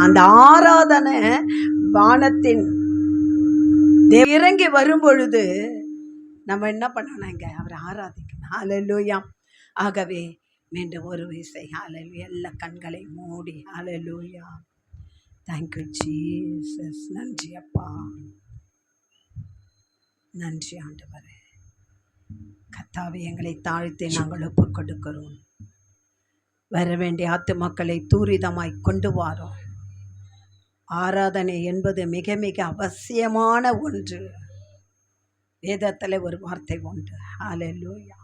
அந்த ஆராதனை வானத்தின் இறங்கி வரும் பொழுது நம்ம என்ன பண்ணணுங்க? அவரை ஆராதிக்கணும். ஹல்லேலூயா. ஆகவே மீண்டும் ஒரு விசை ஹல்லேலூயா, எல்லா கண்களை மூடி ஹல்லேலூயா. Thank you Jesus. நன்றி அப்பா, நன்றி ஆண்டவரே. கர்த்தாவே, எங்களை தாழ்த்தி நாங்கள் ஒப்புக் கொடுக்கிறோம். வர வேண்டிய ஆத்துமக்களை தூரிதமாய் கொண்டு வாரோம். ஆராதனை என்பது மிக மிக அவசியமான ஒன்று. வேதத்தில் ஒரு வார்த்தை உண்டு, ஹல்லேலூயா.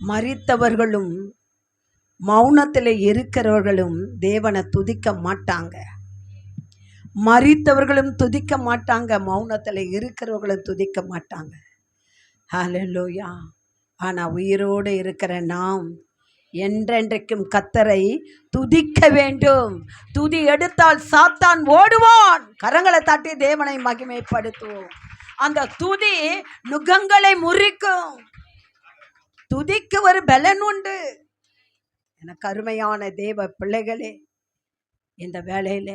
மரித்தவர்களும் மௌனத்தில் இருக்கிறவர்களும் தேவனை துதிக்க மாட்டாங்க. மரித்தவர்களும் துதிக்க மாட்டாங்க, மௌனத்தில் இருக்கிறவர்களும் துதிக்க மாட்டாங்க. ஹல்லேலூயா. ஆனால் உயிரோடு இருக்கிற நாம் என்றென்றைக்கும் கர்த்தரை துதிக்க வேண்டும். துதி எடுத்தால் சாத்தான் ஓடுவான். கரங்களை தட்டி தேவனை மகிமைப்படுத்துவோம். அந்த துதி நுகங்களை முறிக்கும். துதிக்கு ஒரு பலன் உண்டு. எனக்கு அருமையான தேவ பிள்ளைகளே, இந்த வேளையில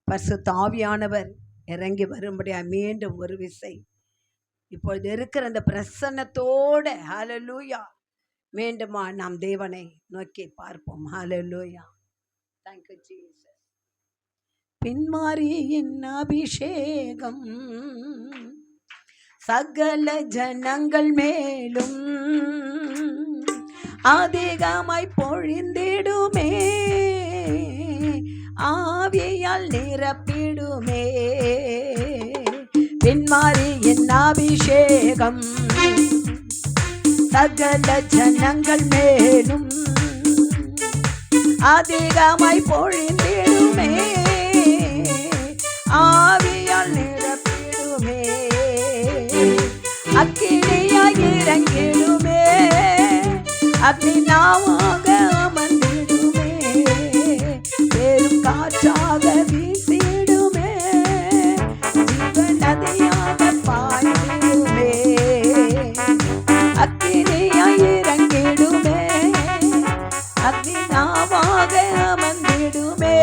பரிசுத்த ஆவியானவர் இறங்கி வரும்படியா மீண்டும் ஒரு விசை இப்பொழுது இருக்கிற அந்த பிரசன்னத்தோட ஹல்லேலூயா மீண்டுமா நாம் தேவனை நோக்கி பார்ப்போம். ஹல்லேலூயா. Thank you Jesus. பின்மாரியின் அபிஷேகம் சகல ஜனங்கள் மேலும் அதிகமாய் பொழிந்திடுமே, ஆவியால் நிரப்பிடுமே. பின்மாரியின் அபிஷேகம் சகல ஜனங்கள் மேலும் அதிகமாய் பொழிந்திடுமே, ஆவியால் நிரப்பிடுமே. அக்கினியாய் இறங்கிடுமே, அக்னிநாவாக அமர்ந்திடுமே, பெரும் காற்றாக வீசிடுமே, ஜீவ நதியாக பாய்ந்திடுமே. அக்கினியாய் இறங்கிடுமே, அக்னிநாவாக அமர்ந்திடுமே,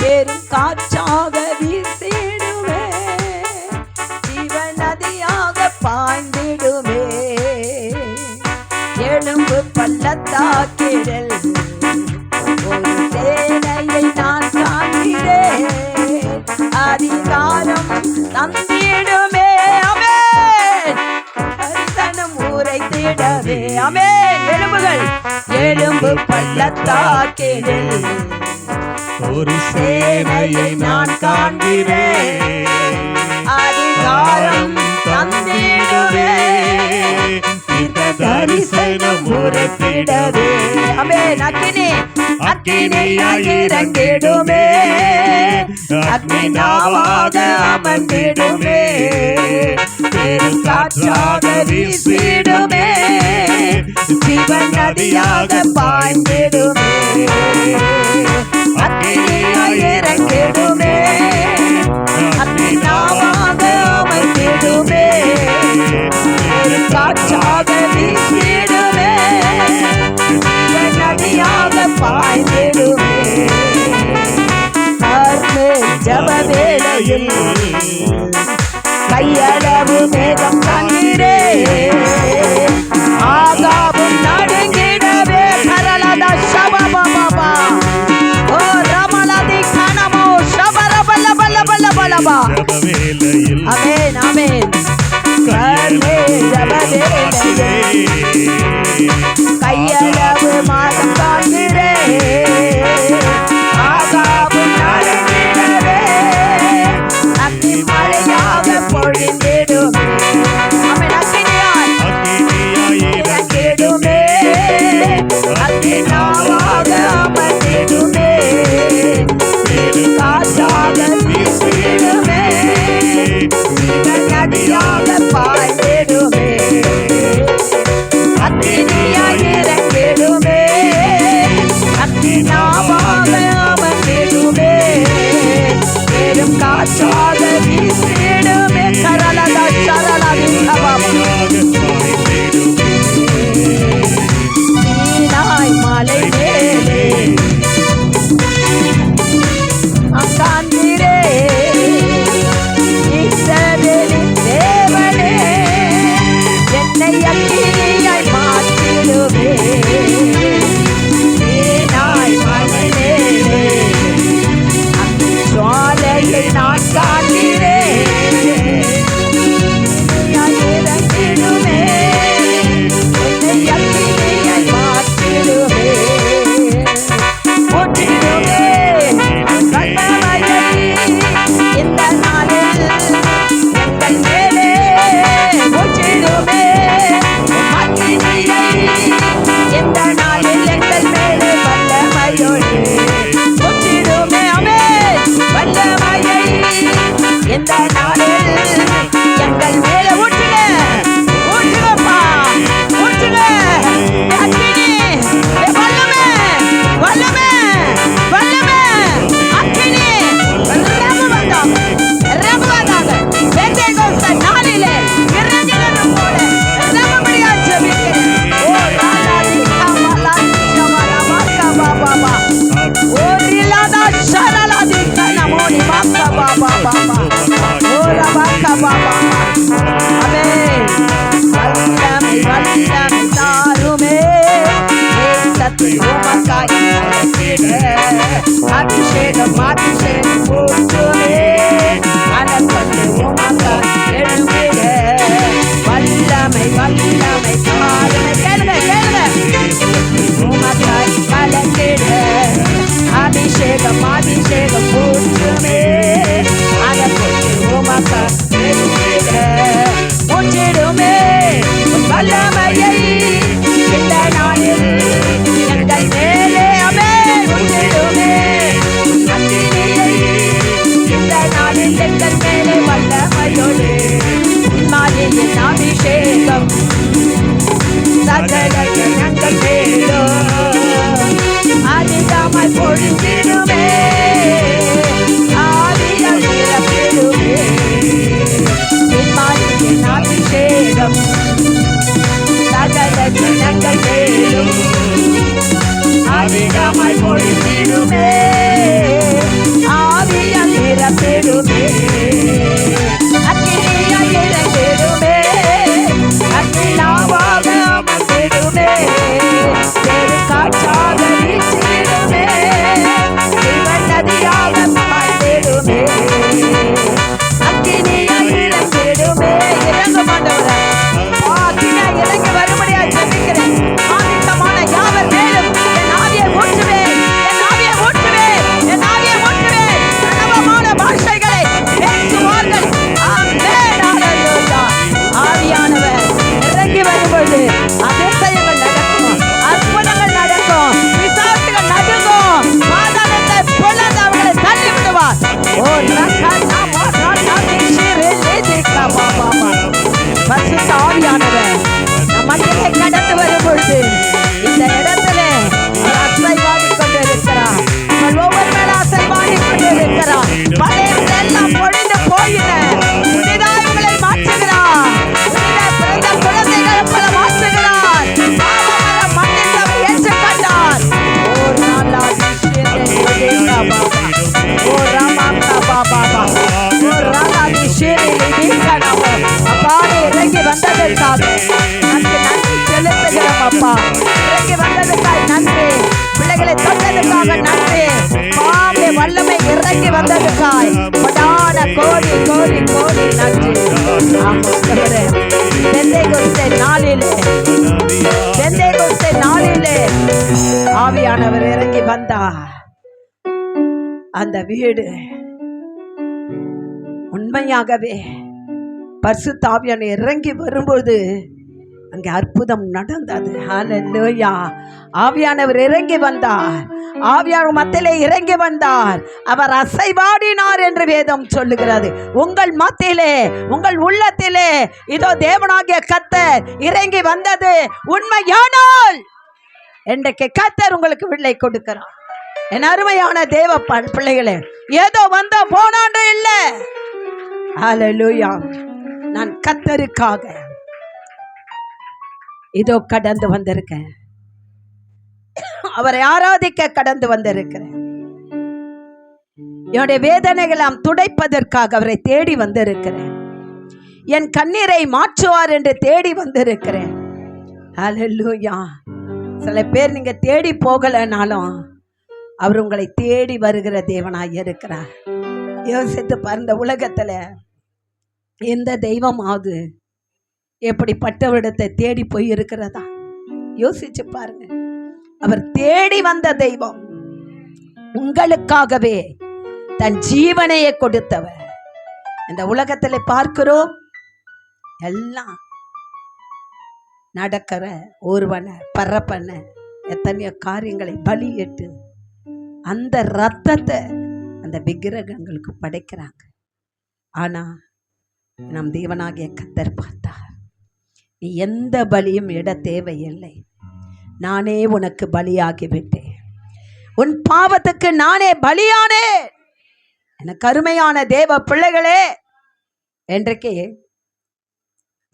பெரும் காற்றாக வீசிடுமே, ஜீவ நதியாக பாய்ந்திடுமே. எழும்பு பள்ளத்தாக்கிடல் ஒரு சேனையை நான் காண்கிறேன், அதிகாரம் தந்திடுமே. ஆமென். தரிசனம் உரைத்திடவே. ஆமென். எழும்புகள். எழும்பு பள்ளத்தாக்கிடல் ஒரு சேனையை நான் காண்கிறேன், அதிகாரம் தந்திடுவே, தரிசனம் உரைத்திடவே. ஆமென். அக்கினி அக்கினியாய் இறங்கிடுமே, அக்னிநாவாக அமர்ந்திடுமே, பெரும் காற்றாக வீசிடுமே, ஜீவன் நதியாக பாய்ந்திடுமே. அக்கினியாய் இறங்கிடுமே, அக்னிநாவாக அமர்ந்திடுமே, பெரும் காற்றாக வீசிடுமே, ஜீவன் நதியாக பாய்ந்திடுமே. ஜப வேளையில் கையளவு மேகம் காண்கிறேன், ஆகாவும் நடுங்கிடவே. கரளத சபா உமக்காய் கலக்கிட அபிஷேகம் அபிஷேகம் ஊற்றுமே அனக்கொண்டு உமக்காய் எழும்பிட வல்லமை வல்லமை காரணம் கேளுங்க உமக்காய் கலக்கிட அபிஷேகம் அபிஷேகம் ஊற்றுமே அனக்கொண்டு உமக்காய் எழும்பிட ஊற்றிடுமே வல்லமையை இந்த நாளில் எங்கள் மேலே ஊற்றிடுமே அக்கினியை இந்த நாளில் எங்கள் மேலே வல்லமையோடு நாளில் அபிஷேகம் சகல ஜனங்கள் மேலும் அதிகமாய் பொழிந்திடுமே ஆவியால் நிரப்பிடுமே நாளில் அபிஷேகம் சகல ஜனங்கள் மேலும் அதிகமாய் பொழிந்திடுமே ஆவியால் நிரப்பிடுமே அக்கினியால் இறங்கிடுமே அக்கினாவாக அமர்ந்திடுமே பெரு காற்றாக வீசிடுமே இவன் நதியாக பாய்ந்திடுமே அக்கினியால் இறங்கிடுமே இறங்க மாட்டவரே இறங்கி வரும்படியா ஜெபிக்கிறேன் ஆதித்தமான யாவர் மேலும் என் ஆவியை ஊற்றுவேன் என் ஆவியை ஊற்றுவேன் நவமான பாஷைகளை பேசுவார்கள் ஆவியானவர் இறங்கி வரும்பொழுது அதிசயங்கள் நடக்கும் அற்புதங்கள் நடக்கும் பிசாசுகள் நடுங்கும் பாதாளத்தை பொல்லாத அவர்களை தள்ளி விடுவார் பரிசுத்த ஆவியானவர் நம் மத்தியிலே கடந்து வரும் பொழுது இந்த இடத்துல அசைவாடிக் கொண்டிருக்கிறார். உங்கள் ஒவ்வொரு மேல அசைவாடிக் கொண்டிருக்கிறார். பழையவர்கள் எல்லாம் பொழிந்து போயின புதிதாய் உங்களை மாற்றுகிறார். புதிதாக பிறந்த குழந்தைகள் போல மாற்றுகிறார். பாவமர மண்ணில் தம்மை ஏற்றுக்கொண்டார். ஓ நாளா ஓ ராமா பாபா ஓ ராமா அப்பாவை இறங்கி வந்ததற்காக நன்றி செலுத்துகிறோம். அப்பா இறங்கி வந்ததற்காக நன்றி, பிள்ளைகளை தொட்டதற்காக நன்றி, பாவை வல்லமை இறங்கி வந்ததற்காய் படான கோடி கோடி கோடி நன்றி. நாளிலே ஆவியானவர் இறங்கி வந்தார். அந்த வீடு உண்மையாகவே பரிசுத்த ஆவியானவர் இறங்கி வரும்போது அங்கே அற்புதம் நடந்தது. ஹல்லேலூயா. ஆவியானவர் இறங்கி வந்தார். ஆவியானவர் மத்தியிலே இறங்கி வந்தார். அவர் அசைவாடினார் என்று வேதம் சொல்லுகிறது. உங்கள் மத்தியிலே, உங்கள் உள்ளத்திலே இதோ தேவனாகிய கர்த்தர் இறங்கி வந்தது உண்மையானால் இன்றைக்கு கர்த்தர் உங்களுக்கு விடுதலை கொடுக்கிறார். என் அருமையான தேவ பிள்ளைகளே, ஏதோ வந்த போனாண்டு இல்லை. ஹல்லேலூயா. நான் கர்த்தருக்காக இதோ கடந்து வந்திருக்கேன். அவரை ஆராதிக்க கடந்து வந்திருக்கிறேன். என்னுடைய வேதனைகளாம் துடைப்பதற்காக அவரை தேடி வந்திருக்கிறேன். என் கண்ணீரை மாற்றுவார் என்று தேடி வந்திருக்கிறேன். ஹல்லேலூயா. சில பேர் நீங்க தேடி போகலனாலும் அவர் உங்களை தேடி வருகிற தேவனாய் இருக்கிறார். யோசித்து பாருங்க, உலகத்துல எந்த தெய்வமாவது எப்படிப்பட்டவரிடத்தை தேடி போய் இருக்கிறதா? யோசிச்சு பாருங்க. அவர் தேடி வந்த தெய்வம், உங்களுக்காகவே தன் ஜீவனையை கொடுத்தவர். இந்த உலகத்துல பார்க்கிறோம், எல்லாம் நடக்கிற ஒருவனை பரப்பன எத்தனையோ காரியங்களை பலியிட்டு அந்த ரத்தத்தை அந்த விக்கிரகங்களுக்கு படைக்கிறாங்க. ஆனா நம் தேவனாகிய கர்த்தர் பார்த்தார், நீ எந்த பலியும் இட தேவையில்லை, நானே உனக்கு பலியாகி விட்டேன், உன் பாவத்துக்கு நானே பலியானே. எனக்கு அருமையான தேவ பிள்ளைகளே, இன்றைக்கு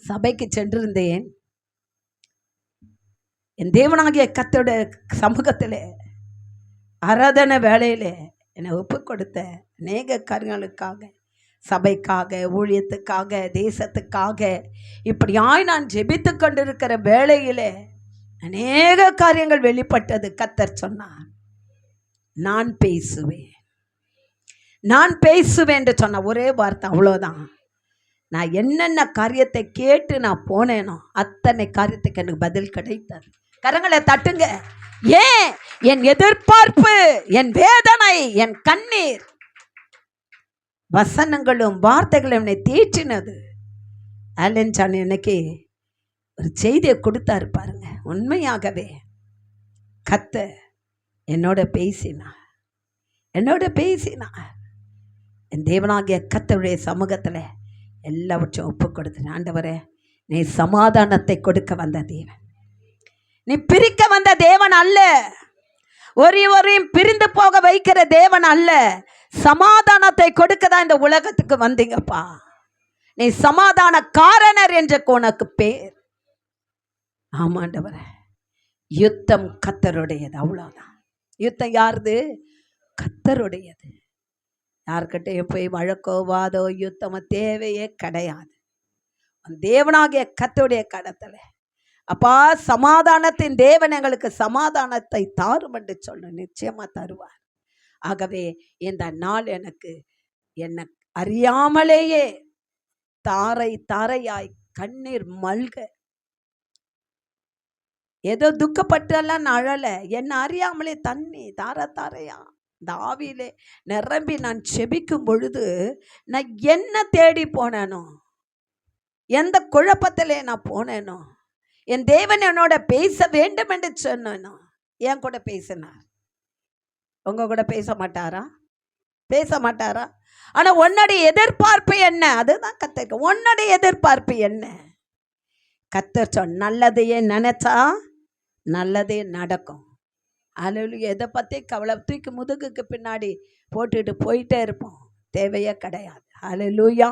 சபைக்கு சென்றிருந்தேன். என் தேவனாகிய கர்த்தருடைய சமூகத்திலே ஆராதனை வேளையிலே என்னை ஒப்பு கொடுத்த அநேக காரியங்களுக்காக, சபைக்காக, ஊழியத்துக்காக, தேசத்துக்காக இப்படியாய் நான் ஜெபித்து கொண்டிருக்கிற வேளையிலே அநேக காரியங்கள் வெளிப்பட்டது. கர்த்தர் சொன்னார், நான் பேசுவேன், நான் பேசுவேன் என்று சொன்ன ஒரே வார்த்தை, அவ்வளோதான். நான் என்னென்ன காரியத்தை கேட்டு நான் போனேனோ அத்தனை காரியத்துக்கு எனக்கு பதில் கிடைத்தது. கரங்களை தட்டுங்க. ஏன்? என் எதிர்பார்ப்பு, என் வேதனை, என் கண்ணீர், வசனங்களும் வார்த்தைகளும் என்னை தேற்றினது. ஆலன் சான் எனக்கு ஒரு செய்தியை கொடுத்தாரு பாருங்க. உண்மையாகவே கர்த்தர் என்னோட பேசினார். என் தேவனாகிய கர்த்தருடைய சமூகத்தில் எல்லாவற்றையும் ஒப்பு கொடுத்தேன். ஆண்டவரே, நீ சமாதானத்தை கொடுக்க வந்த தேவன், நீ பிரிக்க வந்த தேவன் அல்ல. ஒருவரையும் பிரிந்து போக வைக்கிற தேவன் அல்ல. சமாதானத்தை கொடுக்க தான் இந்த உலகத்துக்கு வந்தீங்கப்பா. நீ சமாதான காரணர் என்ற உனக்கு பேர். ஆமாண்டவரே, யுத்தம் கர்த்தருடையது, அவ்வளோதான். யுத்தம் யாருது? கர்த்தருடையது. யார்கிட்டையும் போய் வழக்கோ வாதோ யுத்தமோ தேவையே கிடையாது. தேவனாகிய கர்த்தருடைய கடத்தல. அப்பா, சமாதானத்தின் தேவன் எங்களுக்கு சமாதானத்தை தாரும் என்று சொல்ல நிச்சயமா தருவார். ஆகவே இந்த நாள் எனக்கு என்னை அறியாமலேயே தாரை தாரையாய் கண்ணீர் மல்க, ஏதோ துக்கப்பட்டெல்லாம் நான் அழலை, என்னை அறியாமலே தண்ணி தார தாரையா இந்த ஆவியிலே நிரம்பி நான் செபிக்கும் பொழுது நான் என்ன தேடி போனேனோ, எந்த குழப்பத்திலே நான் போனேனோ, என் தேவன் என்னோட பேச வேண்டும் என்று சொன்னேனோ, என் கூட பேசினார். உங்க கூட பேச மாட்டாரா? பேச மாட்டாரா? ஆனா உன்னுடைய எதிர்பார்ப்பு என்ன? அதுதான் கர்த்தர். உன்னுடைய எதிர்பார்ப்பு என்ன? கர்த்தர் சொன்ன நல்லதையே நினைச்சா நல்லதே நடக்கும். அல்லேலூயா. எதை பற்றி கவலை தூக்கி முதுகுக்கு பின்னாடி போட்டுட்டு போயிட்டே இருப்போம், தேவையே கிடையாது. அல்லேலூயா.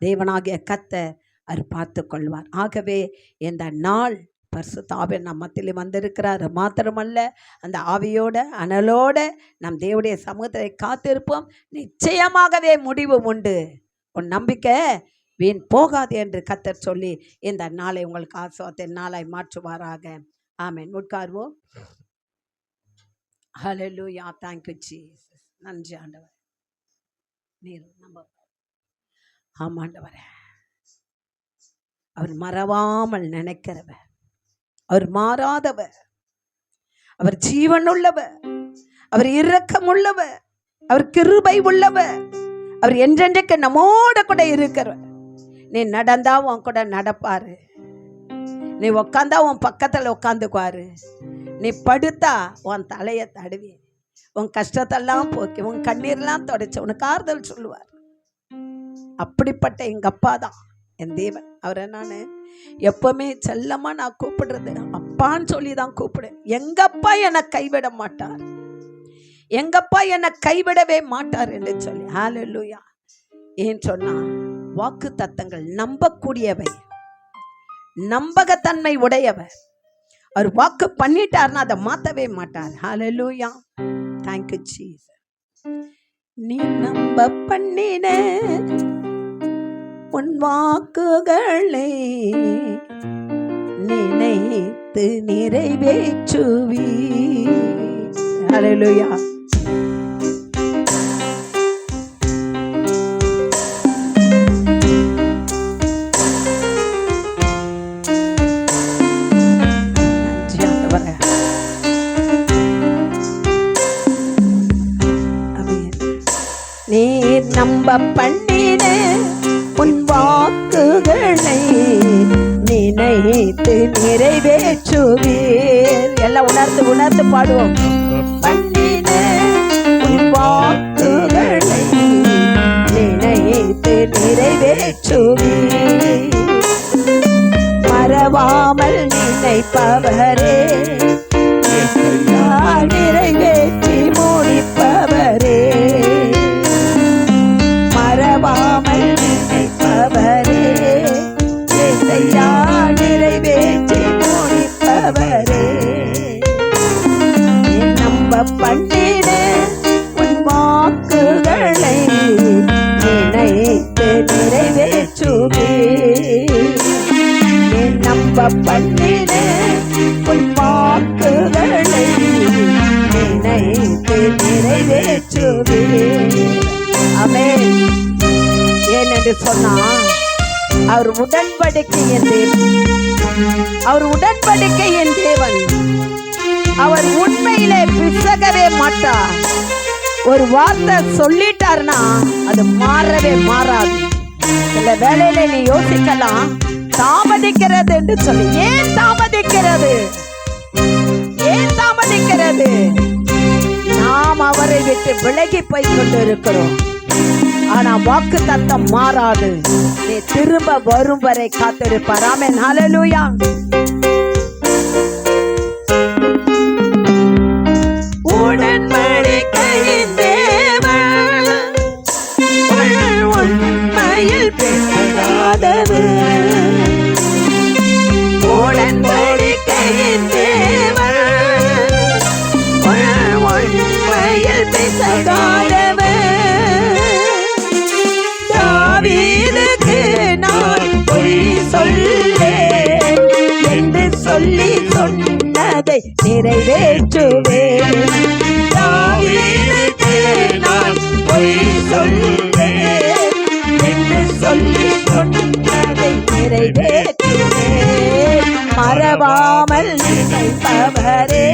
தேவனாகிய கர்த்தர் அவர் பார்த்து கொள்வார். ஆகவே இந்த நாள் பரிசுத்த ஆவி நம் மத்தியில் வந்திருக்கிறார். மாத்திரமல்ல, அந்த ஆவியோட அனலோட நம் தேவனுடைய சமூகத்தை காத்திருப்போம். நிச்சயமாகவே முடிவு உண்டு. உன் நம்பிக்கை வீண் போகாது என்று கர்த்தர் சொல்லி இந்த நாளை உங்களுக்கு ஆசீர்வாதத்தின் நாளாய் மாற்றுவாராக. ஆமென். உட்கார்வோம். ஹல்லேலூயா. Thank you Jesus. நன்றி ஆண்டவர். நீர் நம்ப ஆமாண்டவரே. அவர் மறவாமல் நினைக்கிறவர், அவர் மாறாதவர், அவர் ஜீவன் உள்ளவர், அவர் இரக்கம் உள்ளவர், அவர் கிருபை உள்ளவர், அவர் என்றென்றைக்கு நம்மோட கூட இருக்கிறவர். நீ நடந்தா உன் கூட நடப்பாரு, நீ உக்காந்தா உன் பக்கத்தில் உட்காந்துக்குவாரு, நீ படுத்தா உன் தலையை தடவி உன் கஷ்டத்தெல்லாம் போக்கி உன் கண்ணீர்லாம் தொடச்சி உனக்கு ஆறுதல் சொல்லுவார். அப்படிப்பட்ட எங்க அப்பா தான் என் தேவன். அவரை நான் எப்பவுமே செல்லமா நான் கூப்பிடுறது அப்பான்னு சொல்லி தான் கூப்பிடுவேன். எங்கப்பா என்னை கைவிட மாட்டார், எங்கப்பா என்னை கைவிடவே மாட்டார் என்று சொல்லி. ஹல்லேலூயா. ஏன் சொன்னா, வாக்கு தத்தங்கள் நம்பக்கூடியவை, நம்பகத்தன்மை உடையவர். அவர் வாக்கு பண்ணிட்டார்னா அதை மாத்தவே மாட்டார். ஹல்லேலூயா. Thank you Jesus. நீ நம்ப பண்ணின உன் வாக்குகளை நினைத்து நிறைவேற்றுவி. ஹல்லேலூயா. நம்ப பண்ணின உன் வாக்குகளை நினைத்து நிறைவேற்றுவீர். எல்லாம் உணர்ந்து உணர்ந்து பாடுவோம். பண்ணின உன் வாக்குகளை நினைத்து நிறைவேற்றுவீர். மறவாமல் நினைப்பவரே, நிறைவேற்றி முடிப்பவரே. மறவாமல் நினைப்பவரே, நிறைவேற்றி முடிப்பவரே. நம்ப பண்ணின உன் வாக்குகளை நினைத்து நிறைவேற்றுவே. நம்ப பண்ணின உன் நினைத்து நிறைவேற்றுவேன். ஆமென். ஏனென்று சொன்னா அவர் உடன்படிக்கையின் தேவன். அவர் உடன்படிக்கையின் தேவன். அவர் உண்மையிலே பிசகவே மாட்டார். ஒரு வார்த்தை சொல்லிட்டார்னா அது மாறவே மாறாது. சில வேளையில நீ யோசிக்கலாம், தாமதிக்கிறது என்று சொல்லி. ஏன் தாமதிக்கிறது? ஏன் தாமதிக்கிறது? நாம் அவரை விட்டு விலகி போய் கொண்டு இருக்கிறோம். ஆனா வாக்கு தத்தம் மாறாது. நீ திரும்ப வரும் வரை காத்திருப்பார். ஆமென். ஹல்லேலூயா. உடன்படிக்கையின் தேவன், உண்மையில் பேசாதவர். உடன்படிக்கையின் தேவன், உண்மையில் பேசாதவர். தாவீதுக்கு நான் பொய் சொல்லேன் என்று சொல்லி சொன்னதை நிறைவேற்றுவேன். தாவீதுக்கு நான் பொய் சொல்லேன் என்று சொல்லி சொன்னதை நிறைவேற்றுவேன். மறவாமல் நினைப்பவரே,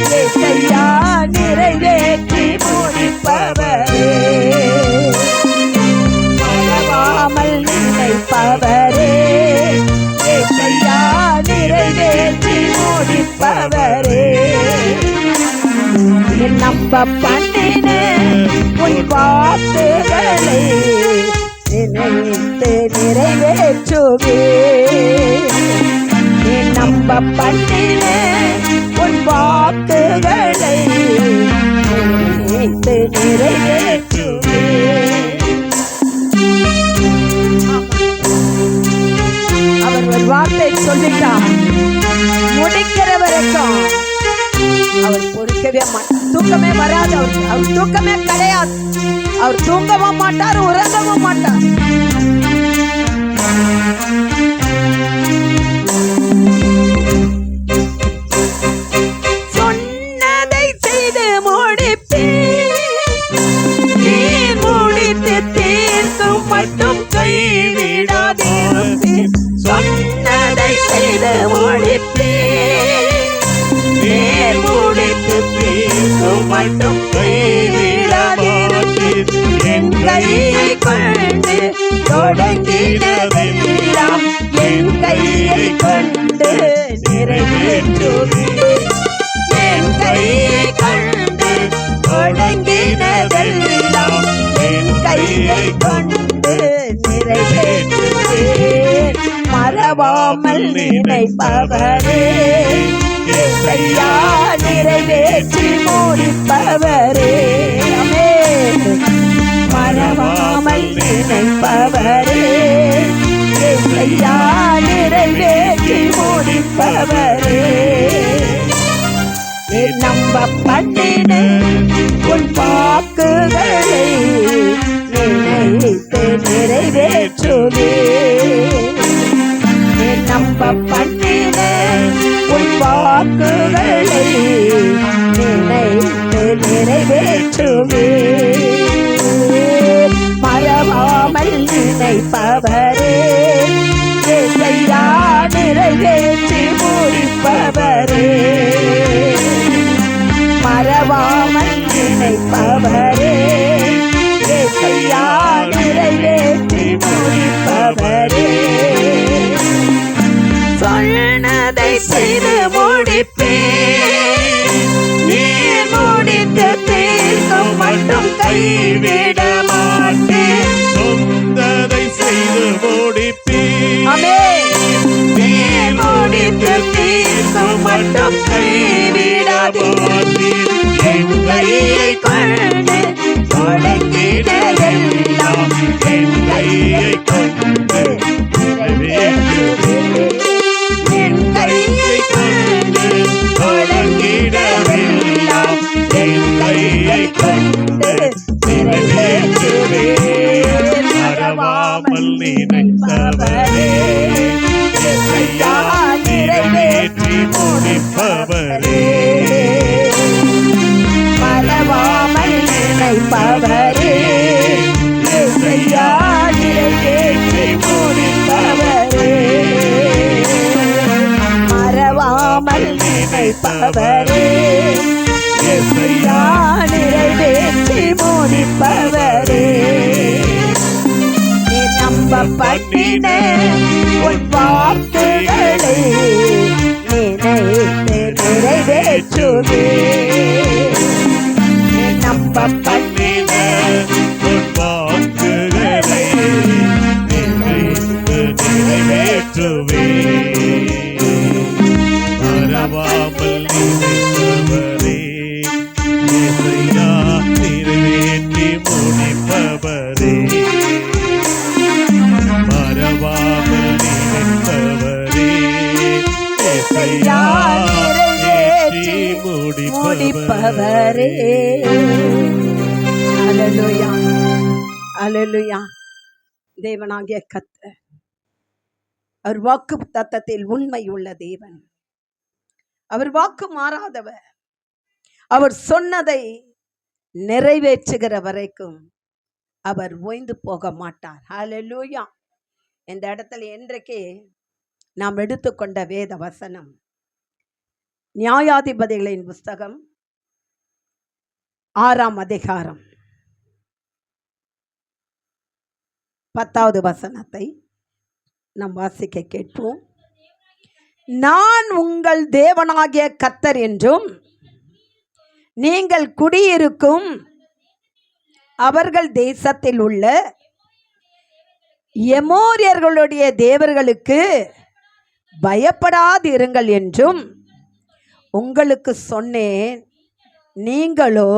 இயேசையா நிறைவேற்றி முடிப்பவரே. மறவாமல் நினைப்பவரே, இயேசையா நிறைவேற்றி முடிப்பவரே. நம்ப பண்ணின உன் வார்த்தைகளை நினைத்து நிறைவேற்றுவேன். நம்ப பண்ணின உன் வாக்குகளை நினைத்து நிறைவேற்றுவேன். அவர் ஒரு வார்த்தை சொல்லிட்டார், முடிக்கிற வரைக்கும் அவர் பொறுக்கவே மாட்டார். தூக்கமே வராது அவருக்கு. அவர் தூக்கமே கிடையாது. அவர் தூங்கவும் மாட்டார், உறங்கவும் மாட்டார். சொன்னதை செய்து முடிப்பேன். நீ முடித்து தீர்க்கும் மட்டும் கைவிடாதீர். சொன்னதை செய்து முடிப்பேன். முடித்து தீர்க்கும் மட்டும் கைவிடாதீர். என் கையை கொண்டு தொடங்கினதெல்லாம் என் கையை கொண்டு நிறைவேற்றுவேன். என் கையை கொண்டு தொடங்கினதெல்லாம் என் கையை கொண்டு நிறைவேற்றுவேன். மறவாமல் நினைப்பவரே, இயேசையா நிறைவேற்றி முடிப்பவரே. ஆமென். மறவாமல் நினைப்பவரே, இயேசையா நிறைவேற்றி முடிப்பவரே. நம்ப பண்ணின உன் வாக்குகளை நினைத்து நிறைவேற்றுவேன். நம்ப பண்ணின உன் வாக்குகளை நினைத்து நிறைவேற்றுவேன். மறவாமல் நினைப்பவரே, இயேசையா நிறைவேற்றி முடிப்பவரே. மறவாமல் நினைப்பவரே, இயேசையா நிறைவேற்றி முடிப்பவரே. சொன்னதை செய்து முடிப்பேன். நீர் முடித்து தீர்க்கும் மட்டும் கைவிட மாட்டேன். சொன்னதை செய்து முடிப்பேன். ஆமென். நீர் முடித்து தீர்க்கும் மட்டும் கைவிடாதீர். என் கையை கொண்டு தொடங்கினதெல்லாம் என் கையை கொண்டு நிறைவேற்றுவேன். என் கையை கொண்டு தொடங்கினதெல்லாம் என் கையை கொண்டு நிறைவேற்றுவேன். மறவாமல் நினைப்பவரே, இயேசையா நிறைவேற்றி முடிப்பவரே. முடிப்பவரே, இயேசையா நிறைவேற்றி முடிப்பவரே, மறவாமல் நினைப்பவரே, இயேசையா நிறைவேற்றி முடிப்பவரே, நீ நம்ப பண்ணின உன் வார்த்தைகளை நினைத்து நிறைவேற்றுவே, நீ நம்ப பண்ணின உன் வாக்குகளை நினைத்து நிறைவேற்றுவே, மறவாமல் நினைப்பவரே, இயேசையா நிறைவேற்றி முடிப்பவரே, மறவாமல் நினைப்பவரே, இயேசையா நிறைவேற்றி முடிப்பவரே. அல்லேலூயா, அல்லேலூயா. தேவனாகிய கர்த்தர் அவர் வாக்கு தத்தத்தில் உண்மை உள்ள தேவன். அவர் வாக்கு மாறாதவர். அவர் சொன்னதை நிறைவேற்றுகிற வரைக்கும் அவர் ஓய்ந்து போக மாட்டார். ஹல்லேலூயா. இந்த இடத்துல இன்றைக்கு நாம் எடுத்துக்கொண்ட வேத வசனம் நியாயாதிபதிகளின் புஸ்தகம் 6ஆம் அதிகாரம் 10வது வசனத்தை நாம் வாசிக்க கேட்போம். நான் உங்கள் தேவனாகிய கர்த்தர் என்றும் நீங்கள் குடியிருக்கும் அவர்கள் தேசத்தில் உள்ள எமோரியர்களுடைய தேவர்களுக்கு பயப்படாதிருங்கள் என்றும் உங்களுக்கு சொன்னேன். நீங்களோ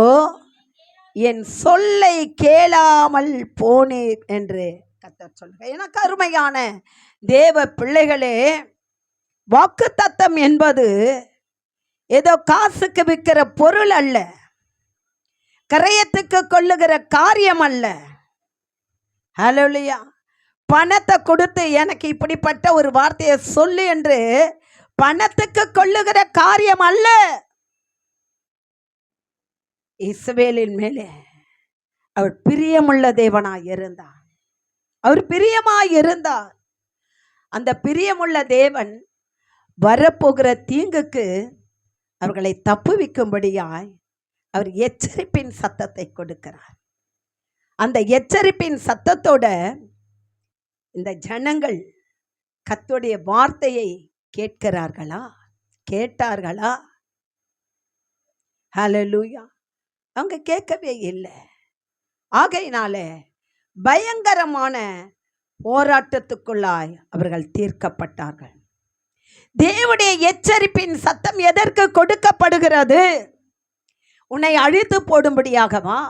என் சொல்லை கேளாமல் போனீர் என்று கர்த்தர் சொல்லுங்க. எனக்கு அருமையான தேவ பிள்ளைகளே, வாக்கு தத்தம் என்பது ஏதோ காசுக்கு விற்கிற பொருள் அல்ல, கரையத்துக்கு கொள்ளுகிற காரியம் அல்ல. ஹல்லேலூயா. பணத்தை கொடுத்து எனக்கு இப்படிப்பட்ட ஒரு வார்த்தையை சொல்லு என்று பணத்துக்கு கொள்ளுகிற காரியம் அல்ல. இஸ்ரவேலின் மேலே அவர் பிரியமுள்ள தேவனாய் இருந்தார். அவர் பிரியமாய் இருந்தார். அந்த பிரியமுள்ள தேவன் வரப்போகிற தீங்குக்கு அவர்களை தப்புவிக்கும்படியாய் அவர் எச்சரிப்பின் சத்தத்தை கொடுக்கிறார். அந்த எச்சரிப்பின் சத்தத்தோட இந்த ஜனங்கள் கர்த்தருடைய வார்த்தையை கேட்கிறார்களா? கேட்டார்களா? ஹல்லேலூயா. அவங்க கேட்கவே இல்லை. ஆகையினால பயங்கரமான போராட்டத்துக்குள்ளாய் அவர்கள் தீர்க்கப்பட்டார்கள். தேவனுடைய எச்சரிப்பின் சத்தம் எதற்கு கொடுக்கப்படுகிறது? உன்னை அழித்து போடும்படியாகவா?